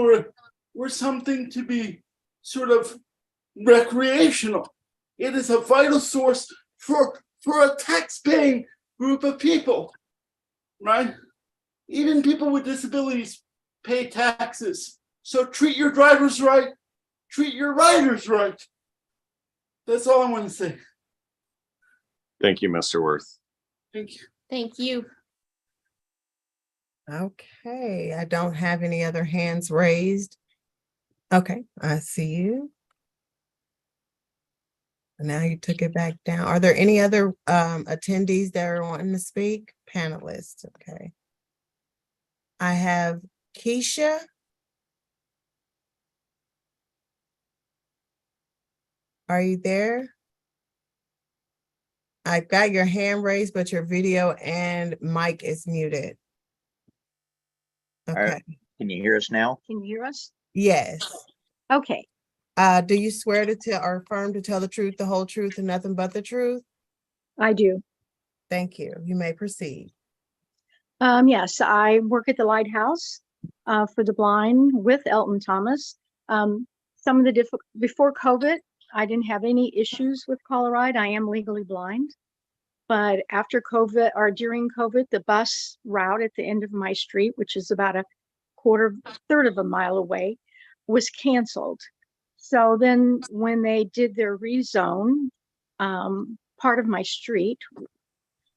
or something to be sort of recreational. It is a vital source for a tax-paying group of people, right? Even people with disabilities pay taxes. So treat your drivers right, treat your riders right. That's all I want to say. Thank you, Mr. Worth. Thank you. Thank you. Okay, I don't have any other hands raised. Okay, I see you. Now you took it back down. Are there any other attendees that are wanting to speak? Panelists, okay. I have Keisha. Are you there? I've got your hand raised, but your video and mic is muted. Okay. Can you hear us now? Can you hear us? Yes. Okay. Do you swear to tell or affirm to tell the truth, the whole truth, and nothing but the truth? I do. Thank you. You may proceed. Yes, I work at the Lighthouse for the Blind with Elton Thomas. Some of the before COVID, I didn't have any issues with Coloride. I am legally blind. But after COVID or during COVID, the bus route at the end of my street, which is about a third of a mile away, was canceled. So then when they did their rezone, part of my street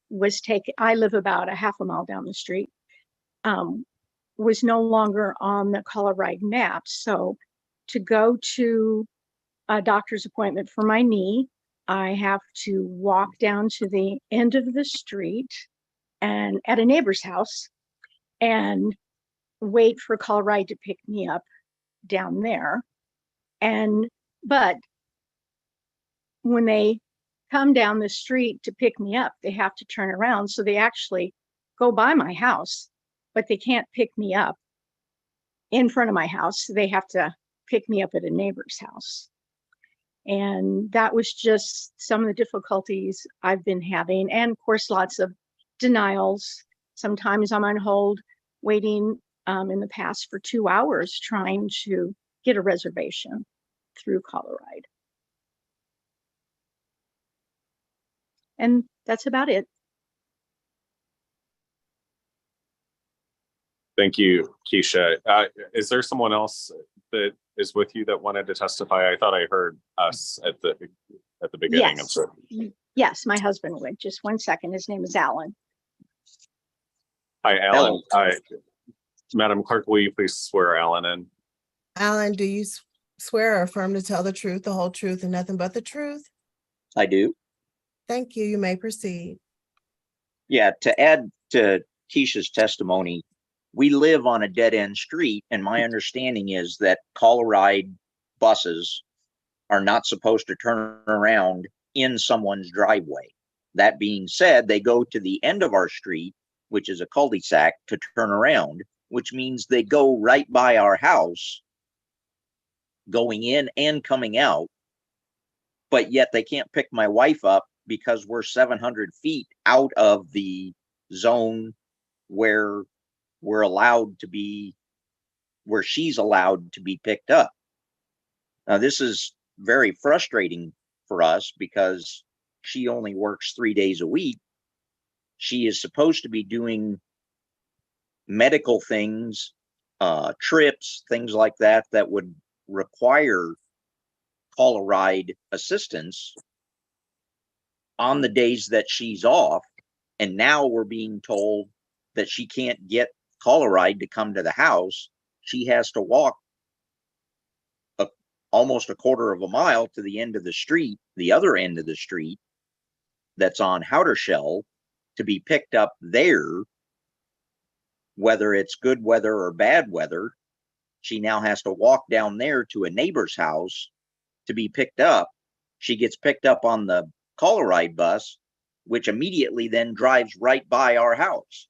was taken. I live about a half a mile down the street, was no longer on the Colorado map. So to go to a doctor's appointment for my knee, I have to walk down to the end of the street and at a neighbor's house and wait for Colorado to pick me up down there. But when they come down the street to pick me up, they have to turn around. So they actually go by my house, but they can't pick me up in front of my house. They have to pick me up at a neighbor's house. And that was just some of the difficulties I've been having. And of course, lots of denials. Sometimes I'm on hold waiting in the past for 2 hours trying to get a reservation through Colorado. And that's about it. Thank you, Keisha. Is there someone else that is with you that wanted to testify? I thought I heard us at the beginning. Yes. Sorry. Yes, my husband would. Just 1 second. His name is Alan. Hi, Alan. Madam Clerk, will you please swear Alan in? Alan, do you swear or affirm to tell the truth, the whole truth, and nothing but the truth? I do. Thank you. You may proceed. Yeah, to add to Keisha's testimony, we live on a dead-end street, and my understanding is that Colorado buses are not supposed to turn around in someone's driveway. That being said, they go to the end of our street, which is a cul-de-sac, to turn around, which means they go right by our house, going in and coming out, but yet they can't pick my wife up because we're 700 feet out of the zone where we're allowed to be, where she's allowed to be picked up. Now, this is very frustrating for us because she only works 3 days a week. She is supposed to be doing medical things, trips, things like that, that would require Colorado assistance on the days that she's off. And now we're being told that she can't get Colorado to come to the house. She has to walk almost a quarter of a mile to the end of the street, the other end of the street that's on Howdershell, to be picked up there, whether it's good weather or bad weather. She now has to walk down there to a neighbor's house to be picked up. She gets picked up on the Colorado bus, which immediately then drives right by our house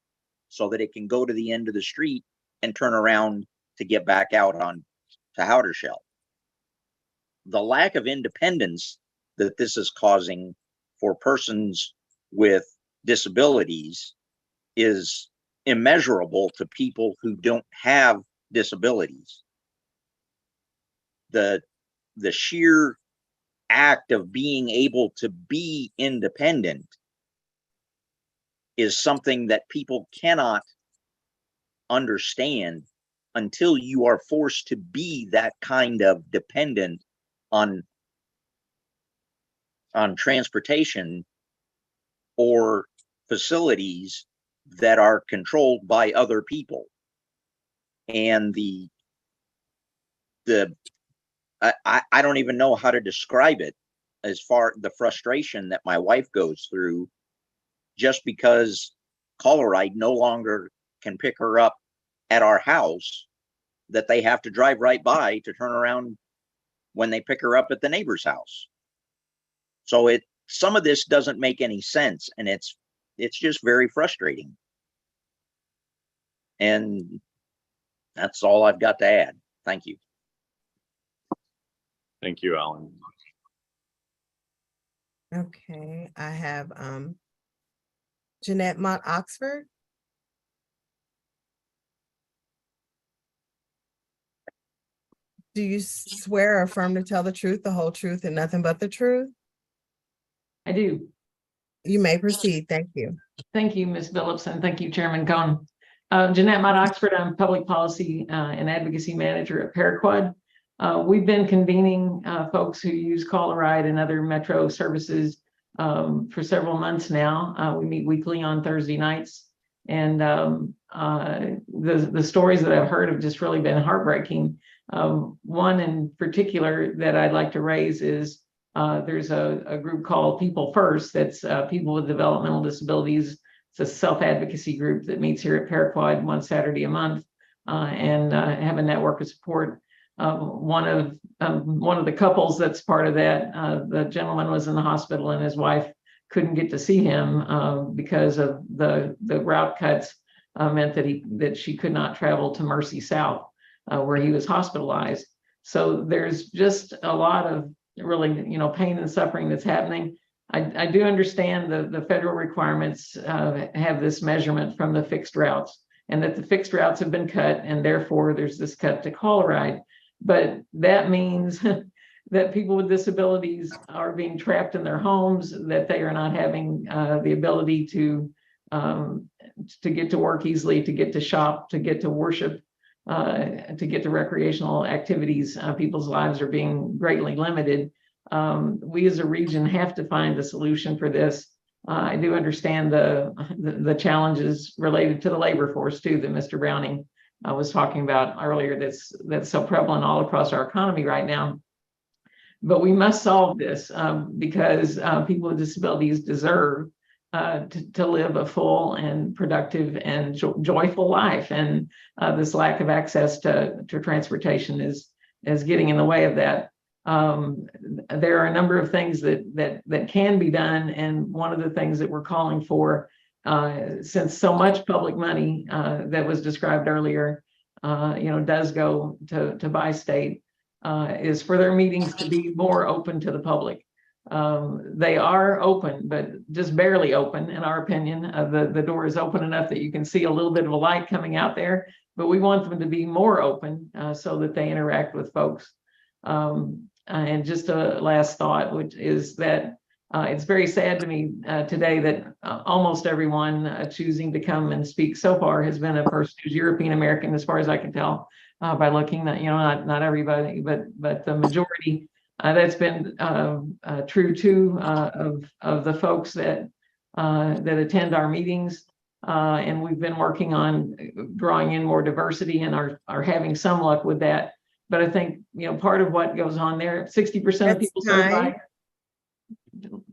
so that it can go to the end of the street and turn around to get back out on to Howdershell. The lack of independence that this is causing for persons with disabilities is immeasurable to people who don't have disabilities. The sheer act of being able to be independent is something that people cannot understand until you are forced to be that kind of dependent on transportation or facilities that are controlled by other people. And I don't even know how to describe it, as far the frustration that my wife goes through just because Colorado no longer can pick her up at our house, that they have to drive right by to turn around when they pick her up at the neighbor's house. So some of this doesn't make any sense, and it's just very frustrating. And that's all I've got to add. Thank you. Thank you, Alan. Okay, I have Jeanette Mott Oxford. Do you swear or affirm to tell the truth, the whole truth, and nothing but the truth? I do. You may proceed. Thank you. Thank you, Ms. Phillips, and thank you, Chairman Cohn. Jeanette Mott Oxford, I'm Public Policy and Advocacy Manager at Paraquad. We've been convening folks who use Call a Ride and other Metro services for several months now. We meet weekly on Thursday nights. And the stories that I've heard have just really been heartbreaking. One in particular that I'd like to raise is there's a group called People First, that's people with developmental disabilities. It's a self-advocacy group that meets here at Paraquad one Saturday a month and have a network of support. One of the couples that's part of that, the gentleman was in the hospital and his wife couldn't get to see him because of the route cuts meant that she could not travel to Mercy South where he was hospitalized. So there's just a lot of really, pain and suffering that's happening. I do understand the federal requirements have this measurement from the fixed routes, and that the fixed routes have been cut, and therefore there's this cut to Call a Ride. But that means that people with disabilities are being trapped in their homes, that they are not having the ability to get to work easily, to get to shop, to get to worship, to get to recreational activities. People's lives are being greatly limited. We as a region have to find a solution for this. I do understand the challenges related to the labor force too, that Mr. Browning was talking about earlier, that's so prevalent all across our economy right now. But we must solve this because people with disabilities deserve to live a full and productive and joyful life. And this lack of access to transportation is getting in the way of that. There are a number of things that can be done. And one of the things that we're calling for, since so much public money that was described earlier, does go to Bi-State, is for their meetings to be more open to the public. They are open, but just barely open, in our opinion. The door is open enough that you can see a little bit of a light coming out there, but we want them to be more open so that they interact with folks. And just a last thought, which is that it's very sad to me today that almost everyone choosing to come and speak so far has been a person who's European American, as far as I can tell, by looking at, not everybody, but the majority. That's been true too of the folks that attend our meetings. And we've been working on drawing in more diversity and are having some luck with that. But I think, part of what goes on there, 60% of people certified.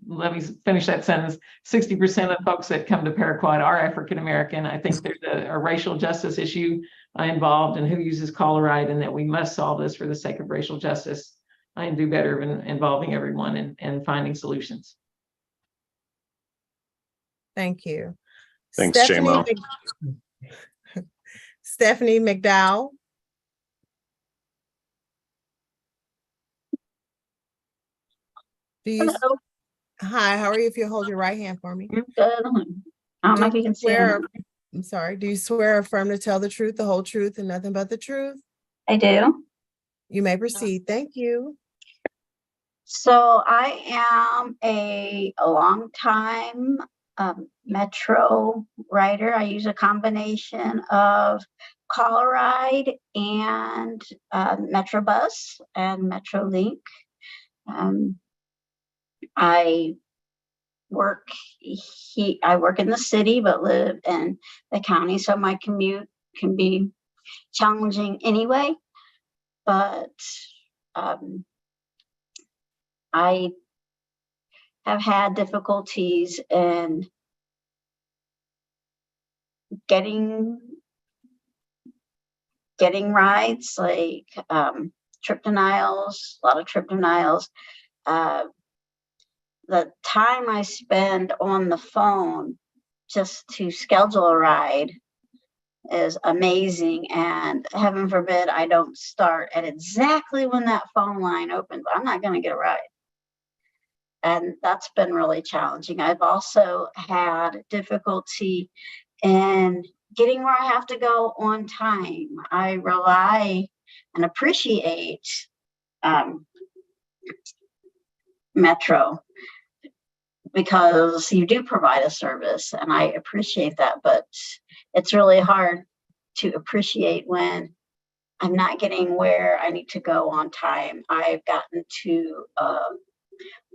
Let me finish that sentence. 60% of folks that come to Paraquad are African American. I think there's a racial justice issue involved in who uses Call a Ride, and that we must solve this for the sake of racial justice and do better in involving everyone and finding solutions. Thank you. Thanks, J-Mo. Stephanie McDowell. Hello. Hi, how are you? If you hold your right hand for me. Good. I don't know if you can see it. I'm sorry. Do you swear or affirm to tell the truth, the whole truth, and nothing but the truth? I do. You may proceed. Thank you. So I am a long time Metro rider. I use a combination of Call a Ride and Metro Bus and Metrolink. I work in the city but live in the county, so my commute can be challenging anyway. But I have had difficulties in getting rides, like trip denials, a lot of trip denials. The time I spend on the phone just to schedule a ride is amazing, and heaven forbid I don't start at exactly when that phone line opens. I'm not going to get a ride. And that's been really challenging. I've also had difficulty in getting where I have to go on time. I rely and appreciate Metro because you do provide a service, and I appreciate that, but it's really hard to appreciate when I'm not getting where I need to go on time. I've gotten to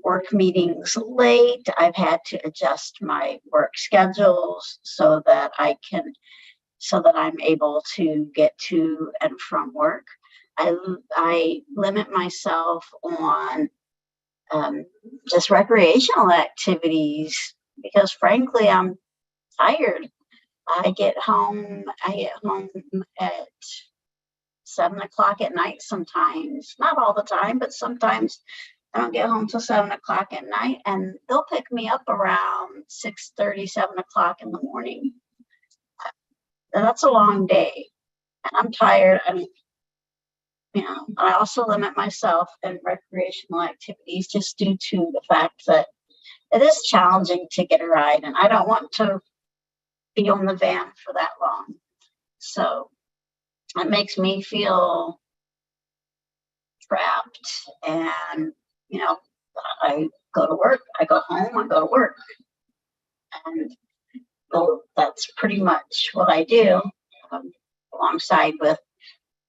work meetings late. I've had to adjust my work schedules so that I'm able to get to and from work. I limit myself on just recreational activities because frankly, I'm tired. I get home at 7 o'clock at night sometimes, not all the time, but sometimes I don't get home till 7 o'clock at night, and they'll pick me up around 6:30, 7 o'clock in the morning. And that's a long day, and I'm tired. I also limit myself in recreational activities just due to the fact that it is challenging to get a ride, and I don't want to be on the van for that long. So it makes me feel trapped, and I go to work, I go home, I go to work, and that's pretty much what I do, alongside with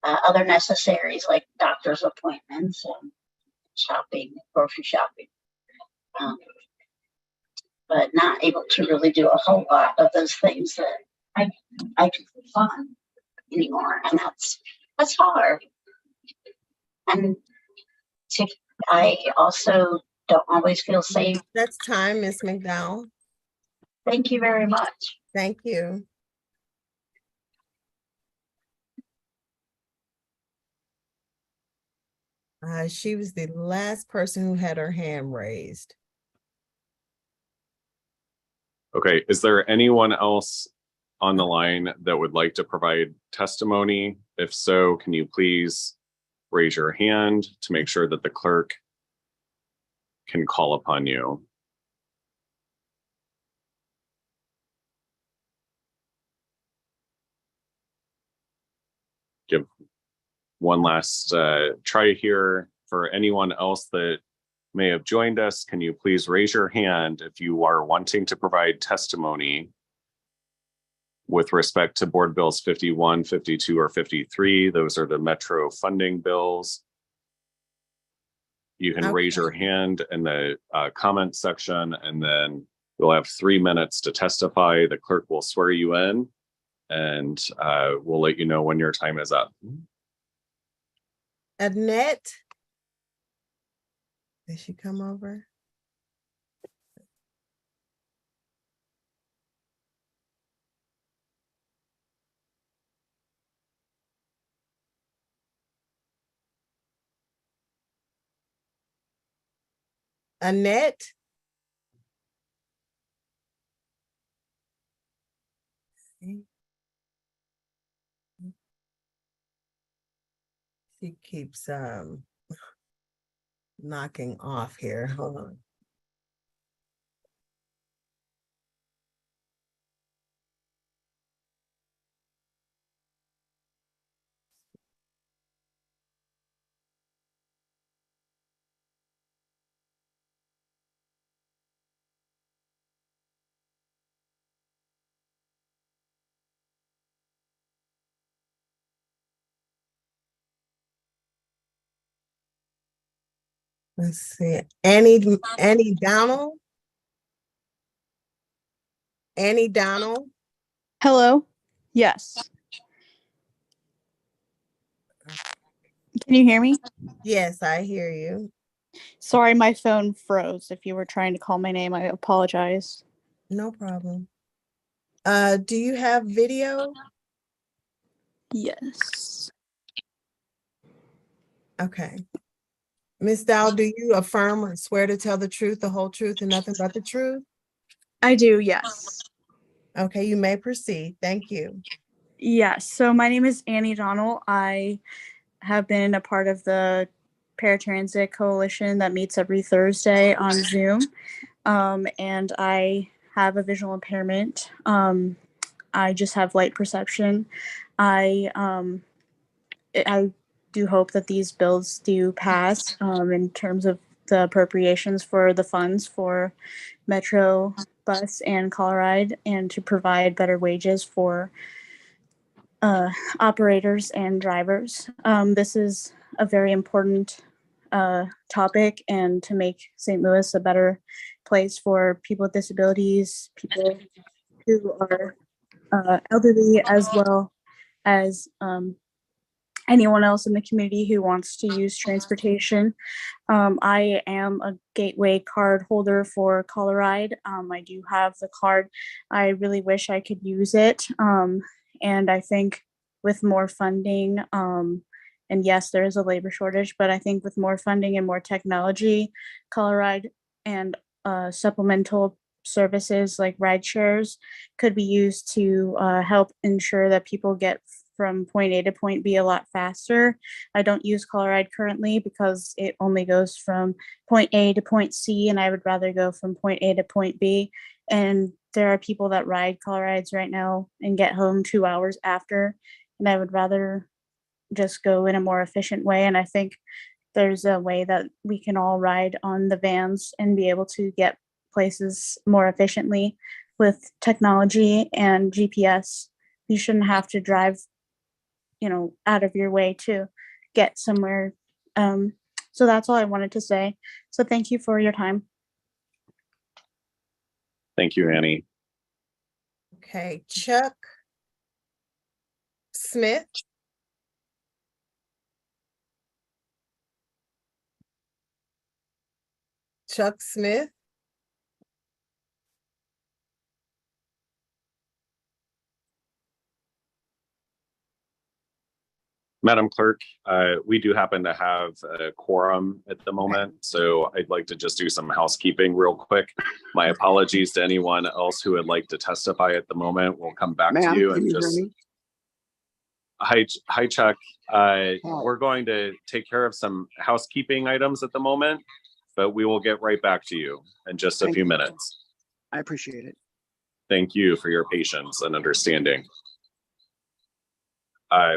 other necessaries like doctor's appointments and shopping, grocery shopping, but not able to really do a whole lot of those things that I do for fun anymore, and that's hard. And I also don't always feel safe. That's time, Ms. McDowell. Thank you very much. Thank you. She was the last person who had her hand raised. Okay, is there anyone else on the line that would like to provide testimony? If so, can you please raise your hand to make sure that the clerk can call upon you? Give one last try here. For anyone else that may have joined us, can you please raise your hand if you are wanting to provide testimony with respect to board bills 51, 52, or 53? Those are the Metro funding bills. You can raise your hand in the comment section, and then you'll have 3 minutes to testify. The clerk will swear you in, and we'll let you know when your time is up. Annette, did she come over? Annette? She keeps knocking off here. Hold on. Let's see. Annie Donald? Annie Donald? Hello? Yes. Can you hear me? Yes, I hear you. Sorry, my phone froze. If you were trying to call my name, I apologize. No problem. Do you have video? Yes. Okay. Ms. Dow, do you affirm or swear to tell the truth, the whole truth, and nothing but the truth? I do, yes. Okay, you may proceed. Thank you. Yes. So my name is Annie Donald. I have been a part of the Paratransit Coalition that meets every Thursday on Zoom. And I have a visual impairment. I just have light perception. I do hope that these bills do pass in terms of the appropriations for the funds for Metro Bus and Coloride, and to provide better wages for operators and drivers. This is a very important topic, and to make St. Louis a better place for people with disabilities, people who are elderly, as well as anyone else in the community who wants to use transportation. I am a Gateway card holder for Coloride. I do have the card. I really wish I could use it. And I think with more funding, and yes, there is a labor shortage, but I think with more funding and more technology, Coloride and supplemental services like ride shares could be used to help ensure that people get from point A to point B a lot faster. I don't use Coloride currently because it only goes from point A to point C, and I would rather go from point A to point B. And there are people that ride Colorides right now and get home 2 hours after, and I would rather just go in a more efficient way. And I think there's a way that we can all ride on the vans and be able to get places more efficiently with technology and GPS. You shouldn't have to drive, out of your way to get somewhere. So that's all I wanted to say. So thank you for your time. Thank you, Annie. Okay, Chuck Smith. Chuck Smith. Madam Clerk, we do happen to have a quorum at the moment, so I'd like to just do some housekeeping real quick. My apologies to anyone else who would like to testify at the moment. We'll come back to you and just. Hi, Chuck. We're going to take care of some housekeeping items at the moment, but we will get right back to you in just a few minutes. I appreciate it. Thank you for your patience and understanding.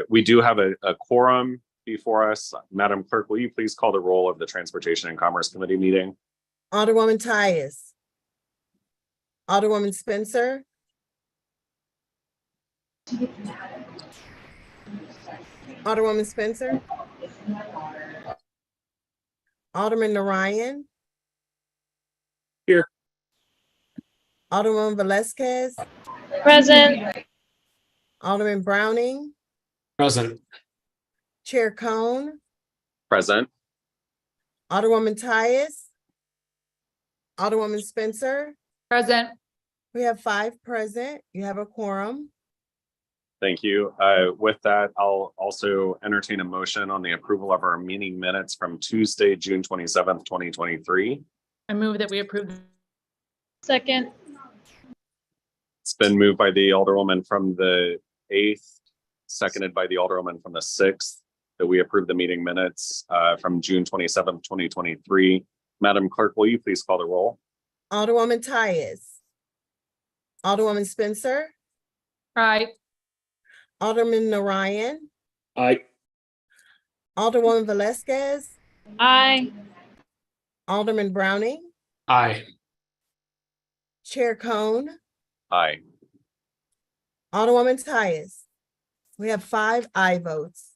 We do have a quorum before us. Madam Clerk, will you please call the roll of the Transportation and Commerce Committee meeting? Alderwoman Tyus. Alderwoman Spencer. Alderwoman Spencer. Alderman Narayan. Here. Alderwoman Velazquez. Present. Alderman Browning. Present. Chair Cone. Present. Alderwoman Tyus. Alderwoman Spencer. Present. We have 5 present. You have a quorum. Thank you. With that, I'll also entertain a motion on the approval of our meeting minutes from Tuesday, June 27th, 2023. I move that we approve. Second. It's been moved by the Alderwoman from the 8th, seconded by the Alderwoman from the 6th, that we approve the meeting minutes from June 27th, 2023. Madam Clerk, will you please call the roll? Alderwoman Tyus. Alderwoman Spencer. Aye. Alderman Narayan. Aye. Alderwoman Velazquez. Aye. Alderman Browning. Aye. Chair Cone. Aye. Alderwoman Tyus. We have 5 aye votes.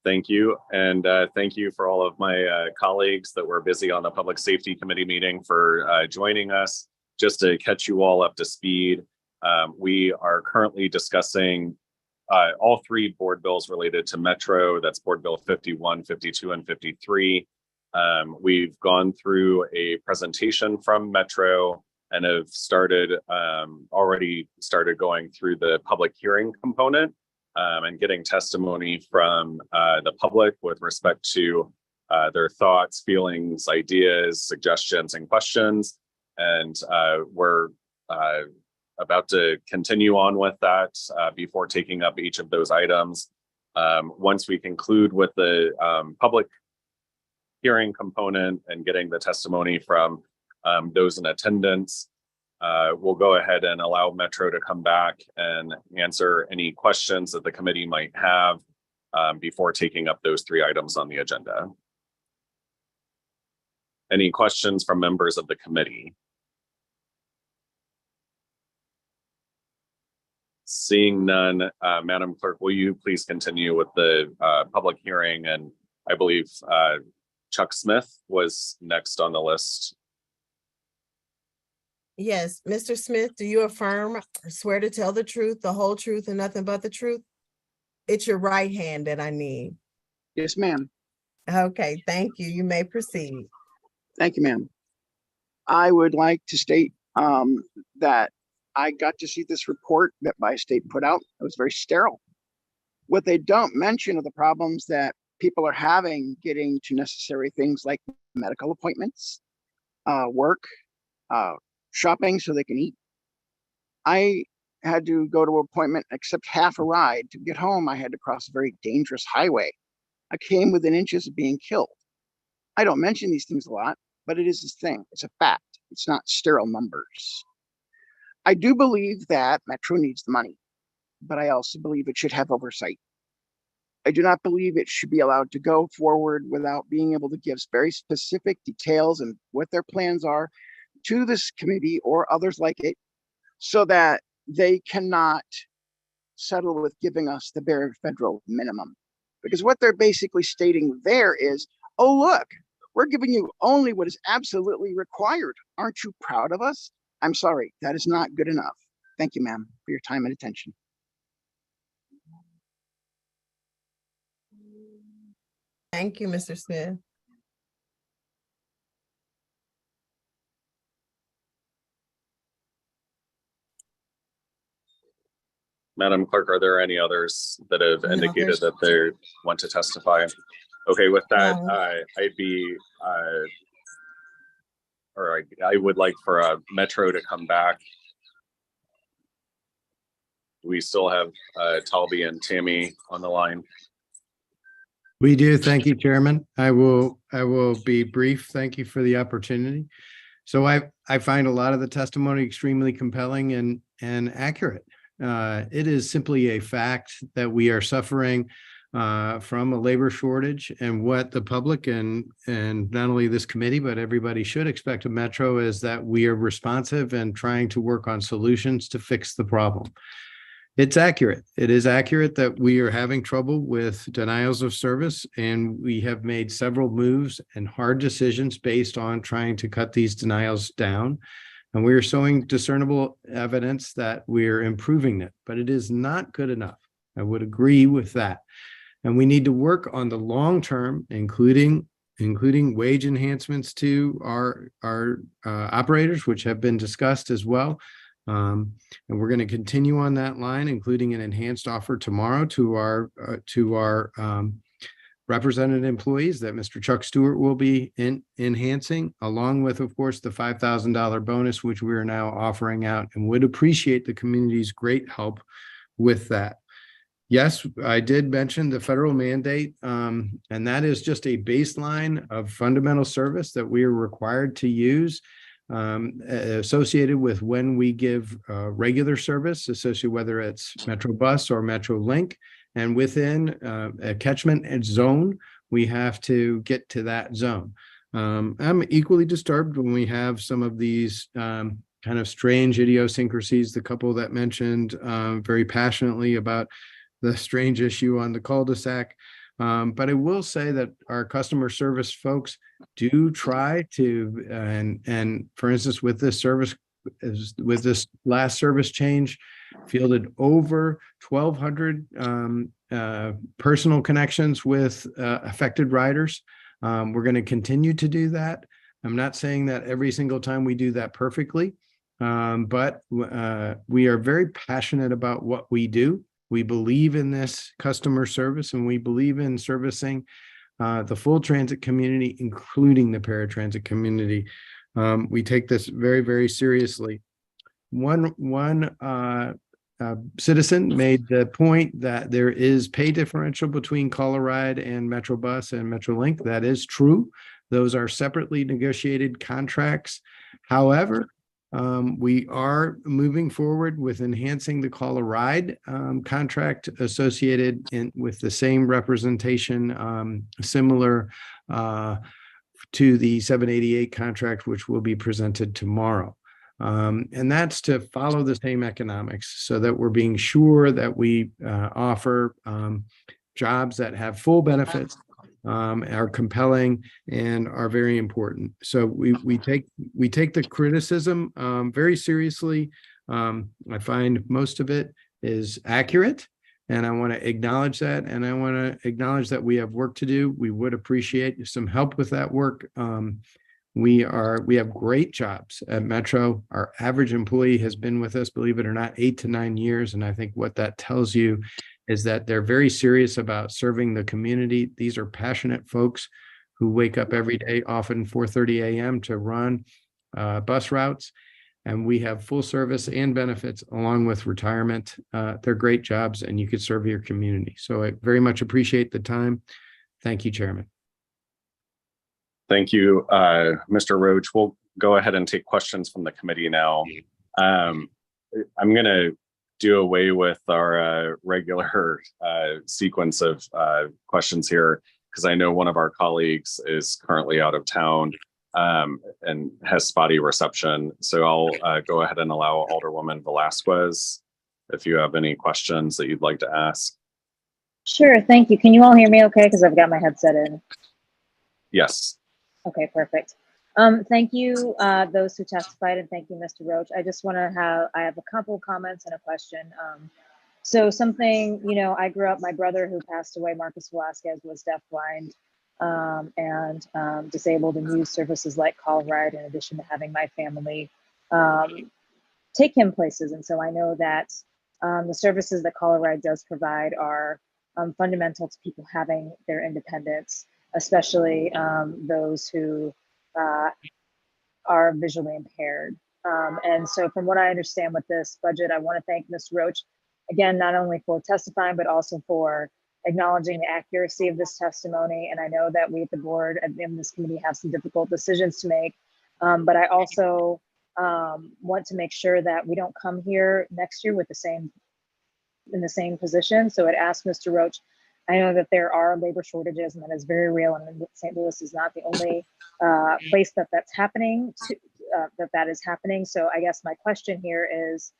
Thank you. And thank you for all of my colleagues that were busy on the Public Safety Committee meeting for joining us. Just to catch you all up to speed, we are currently discussing all 3 board bills related to Metro. That's Board Bill 51, 52, and 53. We've gone through a presentation from Metro and have already started going through the public hearing component and getting testimony from the public with respect to their thoughts, feelings, ideas, suggestions, and questions. And we're about to continue on with that before taking up each of those items. Once we conclude with the public hearing component and getting the testimony from those in attendance, we'll go ahead and allow Metro to come back and answer any questions that the committee might have before taking up those 3 items on the agenda. Any questions from members of the committee? Seeing none, Madam Clerk, will you please continue with the public hearing? And I believe Chuck Smith was next on the list. Yes, Mr. Smith, do you affirm or swear to tell the truth, the whole truth, and nothing but the truth? It's your right hand that I need. Yes, ma'am. Okay, thank you. You may proceed. Thank you, ma'am. I would like to state that I got to see this report that my state put out. It was very sterile. What they don't mention are the problems that people are having getting to necessary things like medical appointments, work, shopping so they can eat. I had to go to an appointment, accept half a ride. To get home, I had to cross a very dangerous highway. I came within inches of being killed. I don't mention these things a lot, but it is a thing. It's a fact. It's not sterile numbers. I do believe that Metro needs the money, but I also believe it should have oversight. I do not believe it should be allowed to go forward without being able to give very specific details and what their plans are to this committee or others like it, so that they cannot settle with giving us the bare federal minimum. Because what they're basically stating there is, oh, look, we're giving you only what is absolutely required. Aren't you proud of us? I'm sorry, that is not good enough. Thank you, ma'am, for your time and attention. Thank you, Mr. Smith. Madam Clerk, are there any others that have No, indicated there's- that they want to testify? Okay, with that, No. I'd be, or I would like for Metro to come back. We still have Talby and Tammy on the line. We do. Thank you, Chairman. I will be brief. Thank you for the opportunity. So I find a lot of the testimony extremely compelling and accurate. It is simply a fact that we are suffering from a labor shortage, and what the public and not only this committee, but everybody should expect of Metro is that we are responsive and trying to work on solutions to fix the problem. It's accurate. It is accurate that we are having trouble with denials of service, and we have made several moves and hard decisions based on trying to cut these denials down. And we are showing discernible evidence that we're improving it, but it is not good enough. I would agree with that. And we need to work on the long term, including wage enhancements to our operators, which have been discussed as well. And we're going to continue on that line, including an enhanced offer tomorrow to our represented employees that Mr. Chuck Stewart will be enhancing, along with, of course, the $5,000 bonus, which we are now offering out, and would appreciate the community's great help with that. Yes, I did mention the federal mandate, and that is just a baseline of fundamental service that we are required to use, associated with when we give regular service, associated whether it's Metro Bus or Metro Link. And within a catchment zone, we have to get to that zone. I'm equally disturbed when we have some of these kind of strange idiosyncrasies. The couple that mentioned very passionately about the strange issue on the cul-de-sac. But I will say that our customer service folks do try to, and for instance, with this last service change, fielded over 1,200 personal connections with affected riders. We're going to continue to do that. I'm not saying that every single time we do that perfectly, but we are very passionate about what we do. We believe in this customer service, and we believe in servicing the full transit community, including the paratransit community. We take this very, very seriously. One citizen made the point that there is pay differential between Call-A-Ride and Metro Bus and Metro Link. That is true. Those are separately negotiated contracts. However, we are moving forward with enhancing the Call-A-Ride contract associated with the same representation, similar to the 788 contract, which will be presented tomorrow. And that's to follow the same economics so that we're being sure that we offer jobs that have full benefits, are compelling, and are very important. So we take the criticism very seriously. I find most of it is accurate, and I want to acknowledge that. And I want to acknowledge that we have work to do. We would appreciate some help with that work. We have great jobs at Metro. Our average employee has been with us, believe it or not, 8 to 9 years. And I think what that tells you is that they're very serious about serving the community. These are passionate folks who wake up every day, often 4:30 a.m. to run bus routes. And we have full service and benefits along with retirement. They're great jobs, and you could serve your community. So I very much appreciate the time. Thank you, Chairman. Thank you, Mr. Roach. We'll go ahead and take questions from the committee now. I'm going to do away with our regular sequence of questions here, because I know one of our colleagues is currently out of town and has spotty reception. So I'll go ahead and allow Alderwoman Velasquez if you have any questions that you'd like to ask. Sure, thank you. Can you all hear me okay? Because I've got my headset in. Yes. Okay, perfect. Thank you, those who testified, and thank you, Mr. Roach. I just want to I have a couple of comments and a question. So something, I grew up, my brother who passed away, Marcus Velasquez, was deafblind and disabled, and used services like Call Ride in addition to having my family take him places. And so I know that the services that Call Ride does provide are fundamental to people having their independence, especially those who are visually impaired. And so from what I understand with this budget, I want to thank Ms. Roach, again, not only for testifying, but also for acknowledging the accuracy of this testimony. And I know that we at the board and in this committee have some difficult decisions to make, but I also want to make sure that we don't come here next year with in the same position. So I'd ask Mr. Roach, I know that there are labor shortages, and that is very real, and St. Louis is not the only place that's happening, that is happening. So I guess my question here is,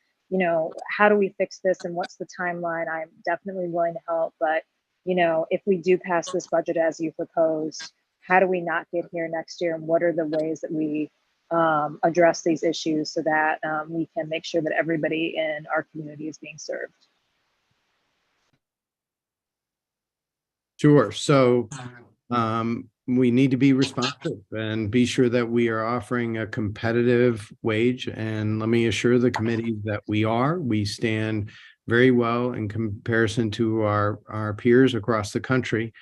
how do we fix this, and what's the timeline? I'm definitely willing to help, but if we do pass this budget as you proposed, how do we not get here next year, and what are the ways that we address these issues so that we can make sure that everybody in our community is being served? Sure. So we need to be responsive and be sure that we are offering a competitive wage. And let me assure the committee that we stand very well in comparison to our peers across the country.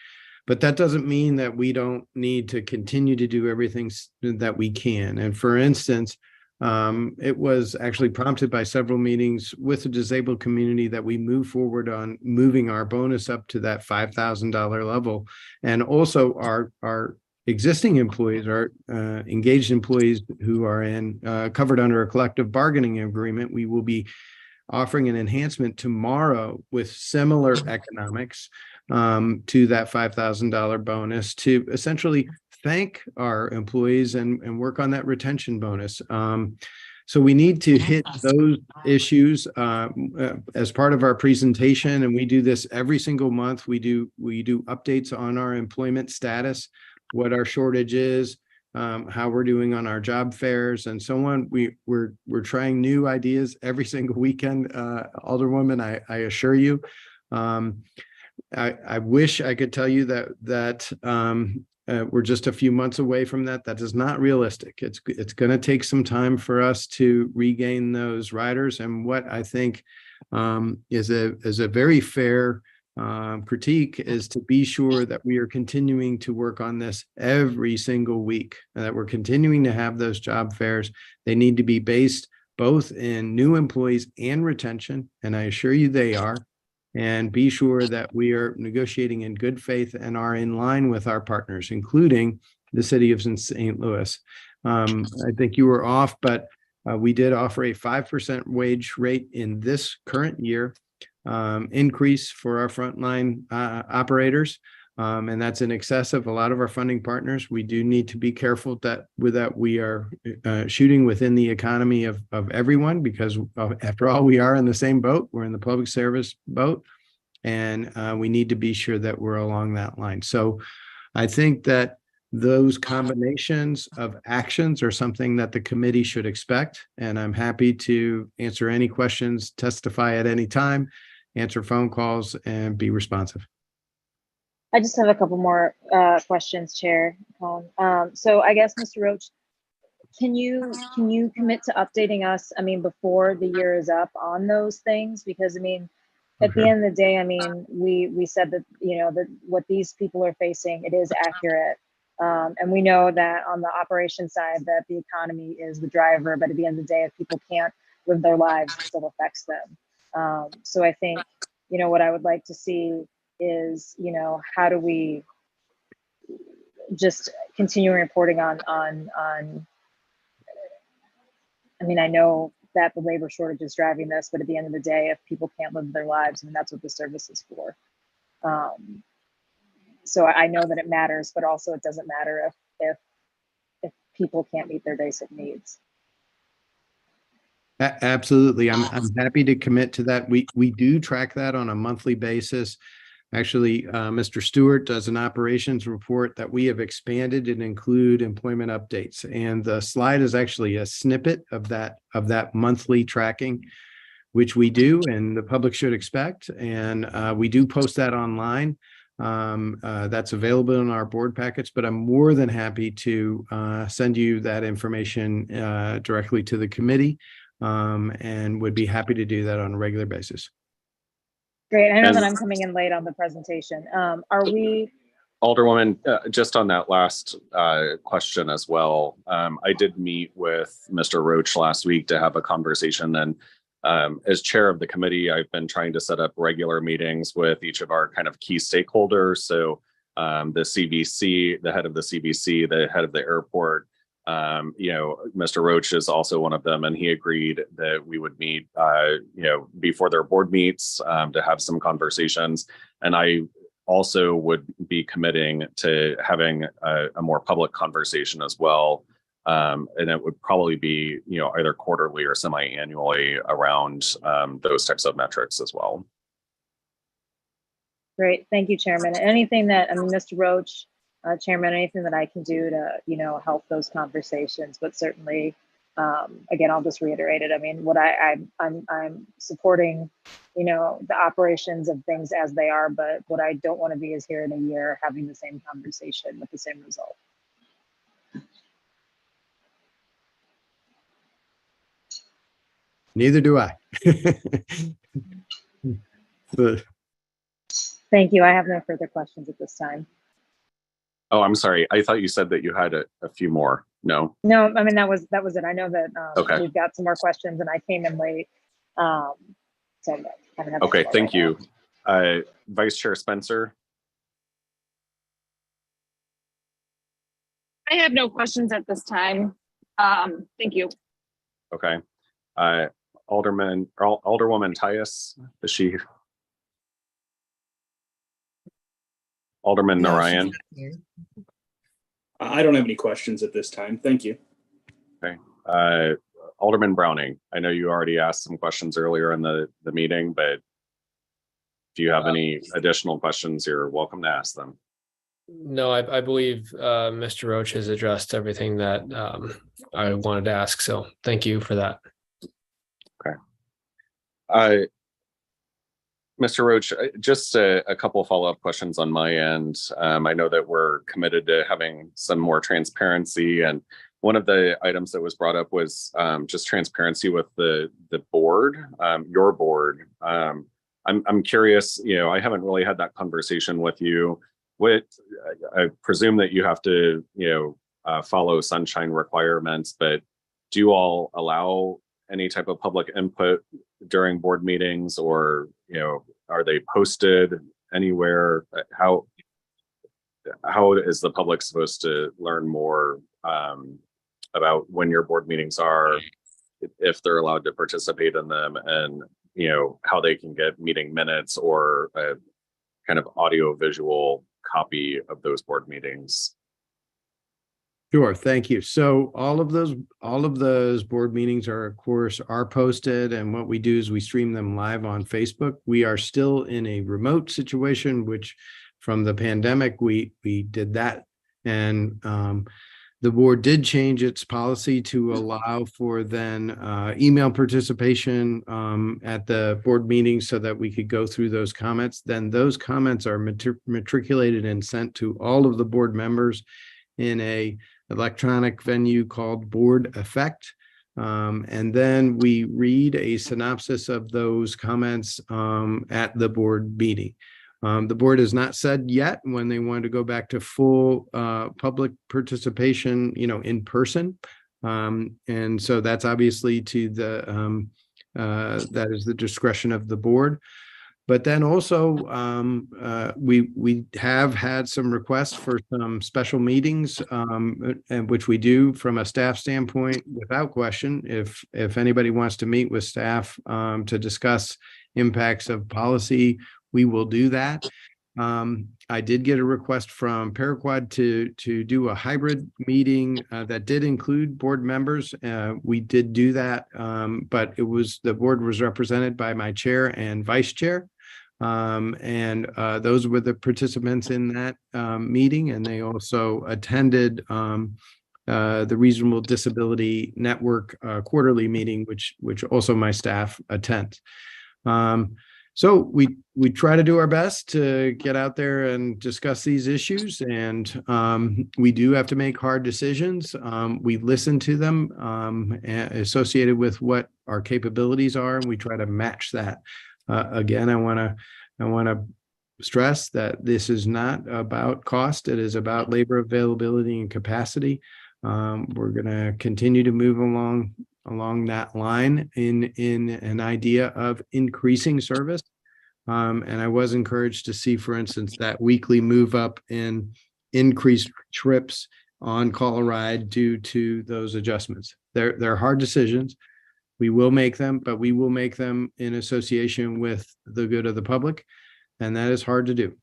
But that doesn't mean that we don't need to continue to do everything that we can. And for instance, it was actually prompted by several meetings with the disabled community that we move forward on moving our bonus up to that $5,000 level. And also our existing employees, our engaged employees who are covered under a collective bargaining agreement, we will be offering an enhancement tomorrow with similar economics to that $5,000 bonus to essentially thank our employees and work on that retention bonus. So we need to hit those issues as part of our presentation, and we do this every single month. We do updates on our employment status, what our shortage is, how we're doing on our job fairs, and so on. We're trying new ideas every single weekend, Alderwoman. I assure you. I wish I could tell you that we're just a few months away from that. That is not realistic. It's going to take some time for us to regain those riders. And what I think is a very fair critique is to be sure that we are continuing to work on this every single week, and that we're continuing to have those job fairs. They need to be based both in new employees and retention, and I assure you they are. And be sure that we are negotiating in good faith and are in line with our partners, including the city of St. Louis. I think you were off, but we did offer a 5% wage rate in this current year increase for our frontline operators. And that's in excess of a lot of our funding partners. We do need to be careful that we are shooting within the economy of everyone, because after all, we are in the same boat. We're in the public service boat, and we need to be sure that we're along that line. So I think that those combinations of actions are something that the committee should expect. And I'm happy to answer any questions, testify at any time, answer phone calls, and be responsive. I just have a couple more questions, Chair Colin. So I guess, Mr. Roach, can you commit to updating us, I mean, before the year is up on those things? Because I mean, at the end of the day, I mean, we said that, you know, that what these people are facing, it is accurate. And we know that on the operation side that the economy is the driver, but at the end of the day, if people can't live their lives, it still affects them. So I think, you know, what I would like to see is, you know, how do we just continue reporting on I mean, I know that the labor shortage is driving this, but at the end of the day, if people can't live their lives, I mean, that's what the service is for. So I know that it matters, but also it doesn't matter if people can't meet their basic needs. Absolutely. I'm happy to commit to that. We do track that on a monthly basis. Actually, Mr. Stewart does an operations report that we have expanded and include employment updates. And the slide is actually a snippet of that monthly tracking, which we do and the public should expect. And we do post that online. That's available in our board packets, but I'm more than happy to send you that information directly to the committee, and would be happy to do that on a regular basis. Great. I know that I'm coming in late on the presentation. Are we? Alderwoman, just on that last question as well, I did meet with Mr. Roach last week to have a conversation, and as chair of the committee, I've been trying to set up regular meetings with each of our kind of key stakeholders. So the CBC, the head of the CBC, the head of the airport, you know, Mr. Roach is also one of them, and he agreed that we would meet, you know, before their board meets to have some conversations. And I also would be committing to having a more public conversation as well. And it would probably be, you know, either quarterly or semi-annually around those types of metrics as well. Great. Thank you, Chairman. Anything that, I mean, Mr. Roach, Chairman, anything that I can do to, you know, help those conversations, but certainly, again, I'll just reiterate it. I mean, what I'm supporting, you know, the operations of things as they are, but what I don't want to be is here in a year having the same conversation with the same result. Neither do I. But thank you. I have no further questions at this time. Oh, I'm sorry. I thought you said that you had a few more. No. No, I mean, that was it. I know that Okay. we've got some more questions and I came in late. So I haven't had Okay, that thank right you. Vice Chair Spencer. I have no questions at this time. Thank you. Okay. Alderwoman Tyus, is she? Alderman No, she's Narayan. not here. I don't have any questions at this time. Thank you. Okay. Alderman Browning, I know you already asked some questions earlier in the meeting, but if you have any additional questions, you're welcome to ask them. No, I believe Mr. Roach has addressed everything that I wanted to ask. So thank you for that. Okay. Mr. Roach, just a couple of follow-up questions on my end. I know that we're committed to having some more transparency, and one of the items that was brought up was just transparency with the board, your board. I'm curious, you know, I haven't really had that conversation with you. I presume that you have to, you know, follow sunshine requirements, but do you all allow any type of public input during board meetings, or, you know, are they posted anywhere? How is the public supposed to learn more about when your board meetings are, if they're allowed to participate in them, and, you know, how they can get meeting minutes or a kind of audio visual copy of those board meetings. Sure, thank you. So all of those board meetings are, of course, are posted, and what we do is we stream them live on Facebook. We are still in a remote situation, which from the pandemic, we did that. And the board did change its policy to allow for then email participation at the board meeting so that we could go through those comments. Then those comments are matriculated and sent to all of the board members in a electronic venue called Board Effect. And then we read a synopsis of those comments at the board meeting. The board has not said yet when they want to go back to full public participation, in person. And so that's obviously to the, that is the discretion of the board. But then also, we have had some requests for some special meetings, and which we do from a staff standpoint without question. If anybody wants to meet with staff to discuss impacts of policy, we will do that. I did get a request from Paraquad to do a hybrid meeting that did include board members. We did do that, but the board was represented by my chair and vice chair. And those were the participants in that meeting, and they also attended the Reasonable Disability Network quarterly meeting, which also my staff attends. So we try to do our best to get out there and discuss these issues, and we do have to make hard decisions. We listen to them associated with what our capabilities are, and we try to match that. Again, I want to stress that this is not about cost. It is about labor availability and capacity. We're going to continue to move along that line in an idea of increasing service. And I was encouraged to see, for instance, that weekly move up in increased trips on Call a Ride due to those adjustments. They're hard decisions. We will make them, but we will make them in association with the good of the public, and that is hard to do.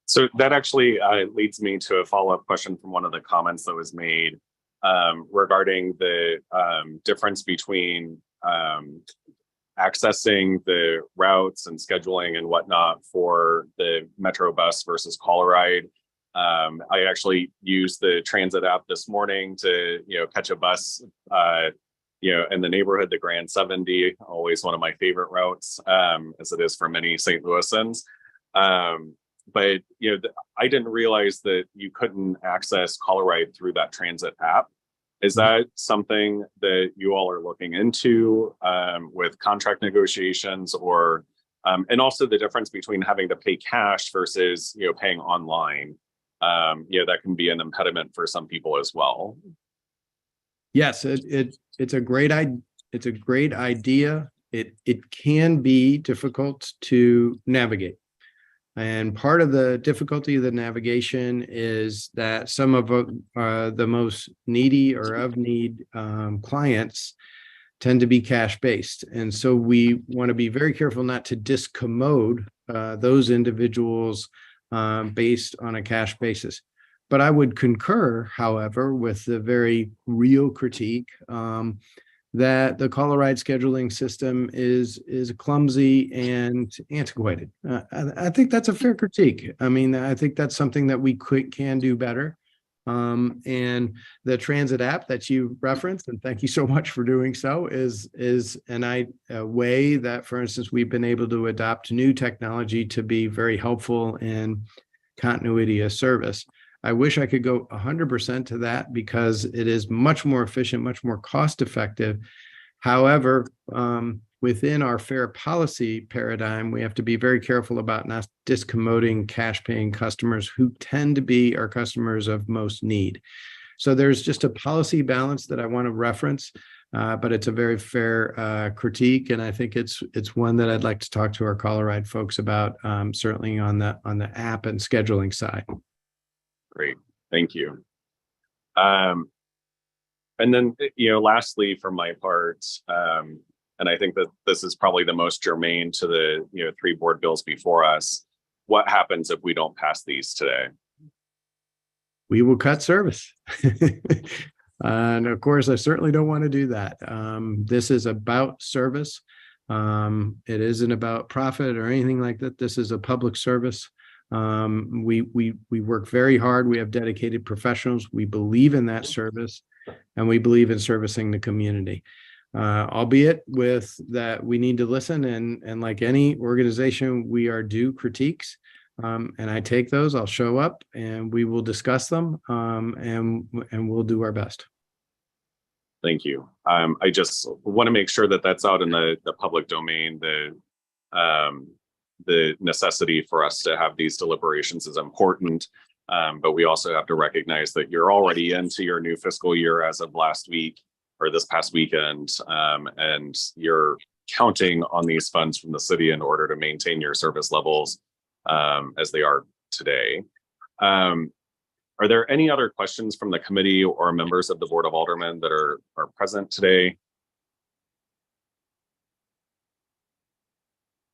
So that actually leads me to a follow-up question from one of the comments that was made regarding the difference between accessing the routes and scheduling and whatnot for the Metro bus versus Call a Ride. I actually used the transit app this morning to, catch a bus in the neighborhood, the Grand 70, always one of my favorite routes, as it is for many St. Louisans. But, I didn't realize that you couldn't access Call a Ride through that transit app. Is that something that you all are looking into with contract negotiations, or, and also the difference between having to pay cash versus, paying online? That can be an impediment for some people as well. Yes, it's a great idea. It can be difficult to navigate. And part of the difficulty of the navigation is that some of the most needy or of need clients tend to be cash based. And so we want to be very careful not to discommode those individuals based on a cash basis. But I would concur, however, with the very real critique that the Call a Ride scheduling system is clumsy and antiquated. I think that's a fair critique. I mean, I think that's something that we can do better. And the transit app that you referenced, and thank you so much for doing so, is a way that, for instance, we've been able to adopt new technology to be very helpful in continuity of service. I wish I could go 100% to that because it is much more efficient, much more cost effective. However, within our fair policy paradigm, we have to be very careful about not discommoding cash paying customers who tend to be our customers of most need. So there's just a policy balance that I want to reference, but it's a very fair critique. And I think it's one that I'd like to talk to our Call a Ride folks about, certainly on the app and scheduling side. Great, thank you. And then, lastly, for my part, and I think that this is probably the most germane to the, 3 board bills before us. what happens if we don't pass these today? We will cut service. And of course, I certainly don't want to do that. This is about service. It isn't about profit or anything like that. This is a public service. We work very hard. We have dedicated professionals. We believe in that service, and we believe in servicing the community. Albeit with that, we need to listen, and like any organization, we are due critiques. And I take those, I'll show up and we will discuss them, and we'll do our best. Thank you. I just want to make sure that that's out in the public domain. The necessity for us to have these deliberations is important, but we also have to recognize that you're already into your new fiscal year as of last week or this past weekend, and you're counting on these funds from the city in order to maintain your service levels as they are today. Are there any other questions from the committee or members of the Board of Aldermen that are present today?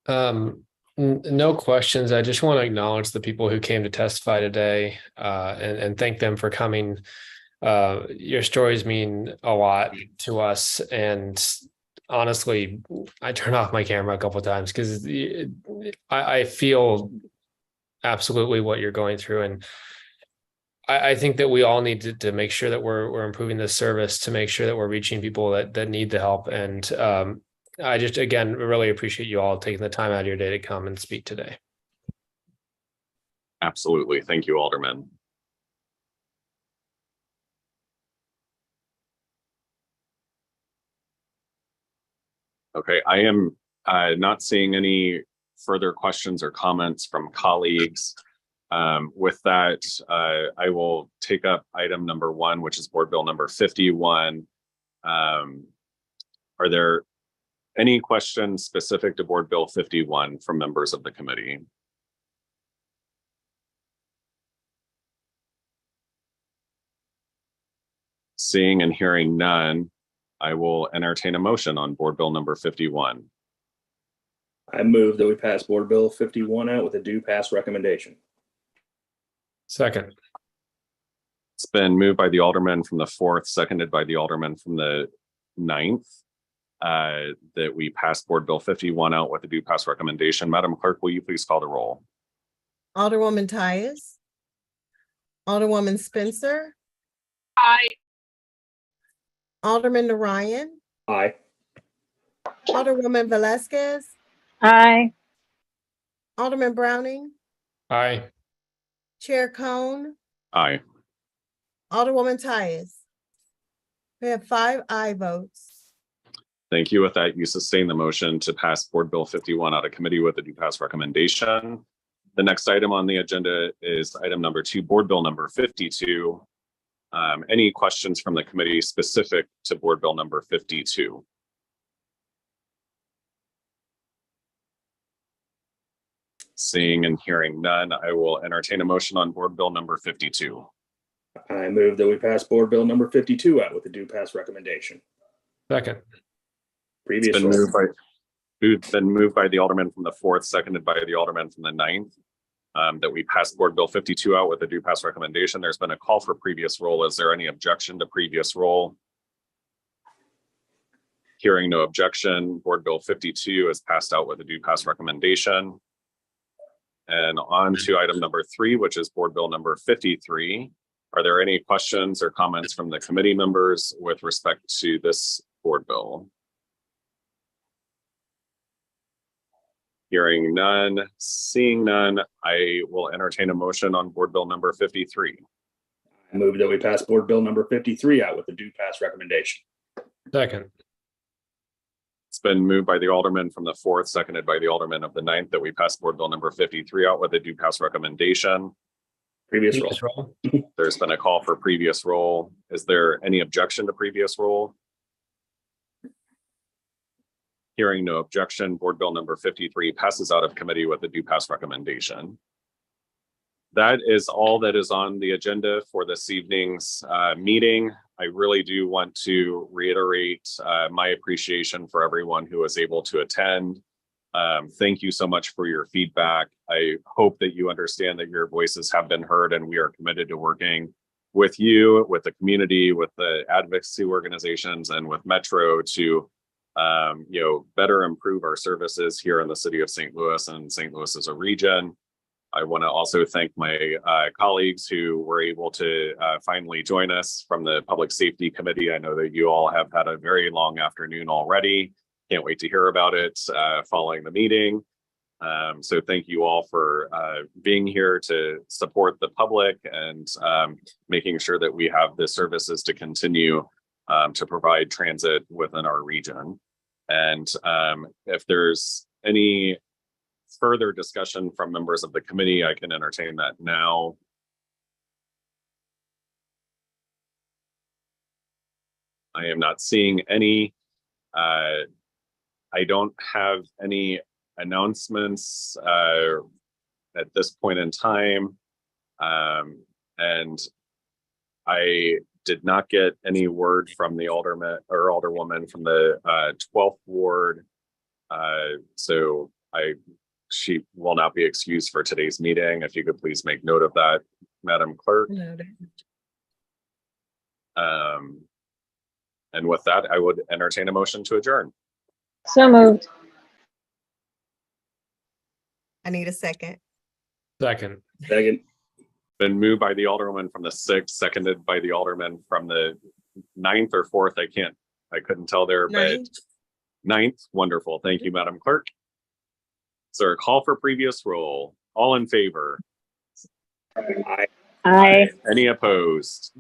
No questions. I just want to acknowledge the people who came to testify today, and thank them for coming. Your stories mean a lot to us, and honestly, I turn off my camera a couple of times because I feel absolutely what you're going through, and I think that we all need to make sure that we're improving this service to make sure that we're reaching people that need the help. And I just, again, really appreciate you all taking the time out of your day to come and speak today. Absolutely. Thank you, Alderman. Okay, I am not seeing any further questions or comments from colleagues. With that, I will take up item number 1, which is Board Bill number 51. Are there any questions specific to Board Bill 51 from members of the committee? Seeing and hearing none, I will entertain a motion on Board Bill number 51. I move that we pass Board Bill 51 out with a due pass recommendation. Second. It's been moved by the Alderman from the 4th, seconded by the Alderman from the 9th, that we pass Board Bill 51 out with a due pass recommendation. Madam Clerk, will you please call the roll? Alderwoman Tyus. Alderwoman Spencer. Aye. Alderman Ryan. Aye. Alderwoman Velasquez. Aye. Alderman Browning. Aye. Chair Cone. Aye. Alderwoman Tyus. We have 5 aye votes. Thank you. With that, you sustain the motion to pass Board Bill 51 out of committee with a due pass recommendation. The next item on the agenda is item number 2, Board Bill number 52. Any questions from the committee specific to Board Bill number 52? Seeing and hearing none, I will entertain a motion on Board Bill number 52. I move that we pass Board Bill number 52 out with a due pass recommendation. Second. Previous It's been moved by the Alderman from the 4th, seconded by the Alderman from the 9th, that we pass Board Bill 52 out with a due pass recommendation. There's been a call for previous roll. Is there any objection to previous roll? Hearing no objection, Board Bill 52 is passed out with a due pass recommendation. And on to item number 3, which is Board Bill number 53. Are there any questions or comments from the committee members with respect to this Board Bill? Hearing none, seeing none, I will entertain a motion on Board Bill number 53. I move that we pass Board Bill number 53 out with a due pass recommendation. Second. It's been moved by the Alderman from the 4th, seconded by the Alderman of the 9th, that we pass Board Bill number 53 out with a due pass recommendation. Previous roll. There's been a call for previous roll. Is there any objection to previous roll? Hearing no objection, Board Bill number 53 passes out of committee with a due pass recommendation. That is all that is on the agenda for this evening's meeting. I really do want to reiterate my appreciation for everyone who was able to attend. Thank you so much for your feedback. I hope that you understand that your voices have been heard, and we are committed to working with you, with the community, with the advocacy organizations, and with Metro to better improve our services here in the city of St. Louis and St. Louis as a region. I want to also thank my colleagues who were able to finally join us from the Public Safety Committee. I know that you all have had a very long afternoon already. Can't wait to hear about it following the meeting. So thank you all for being here to support the public and making sure that we have the services to continue to provide transit within our region. And if there's any further discussion from members of the committee, I can entertain that now. I am not seeing any. I don't have any announcements at this point in time. And I did not get any word from the alderman or alderwoman from the 12th ward. So she will not be excused for today's meeting. If you could please make note of that, Madam Clerk. And with that, I would entertain a motion to adjourn. So moved. I need a second. Second. Been moved by the alderman from the 6th, seconded by the alderman from the 9th or 4th. I couldn't tell there, but 9th. Wonderful. Thank you, Madam Clerk. Sir, call for previous roll. All in favor? Aye. Aye. Any opposed?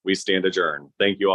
We stand adjourned. Thank you all for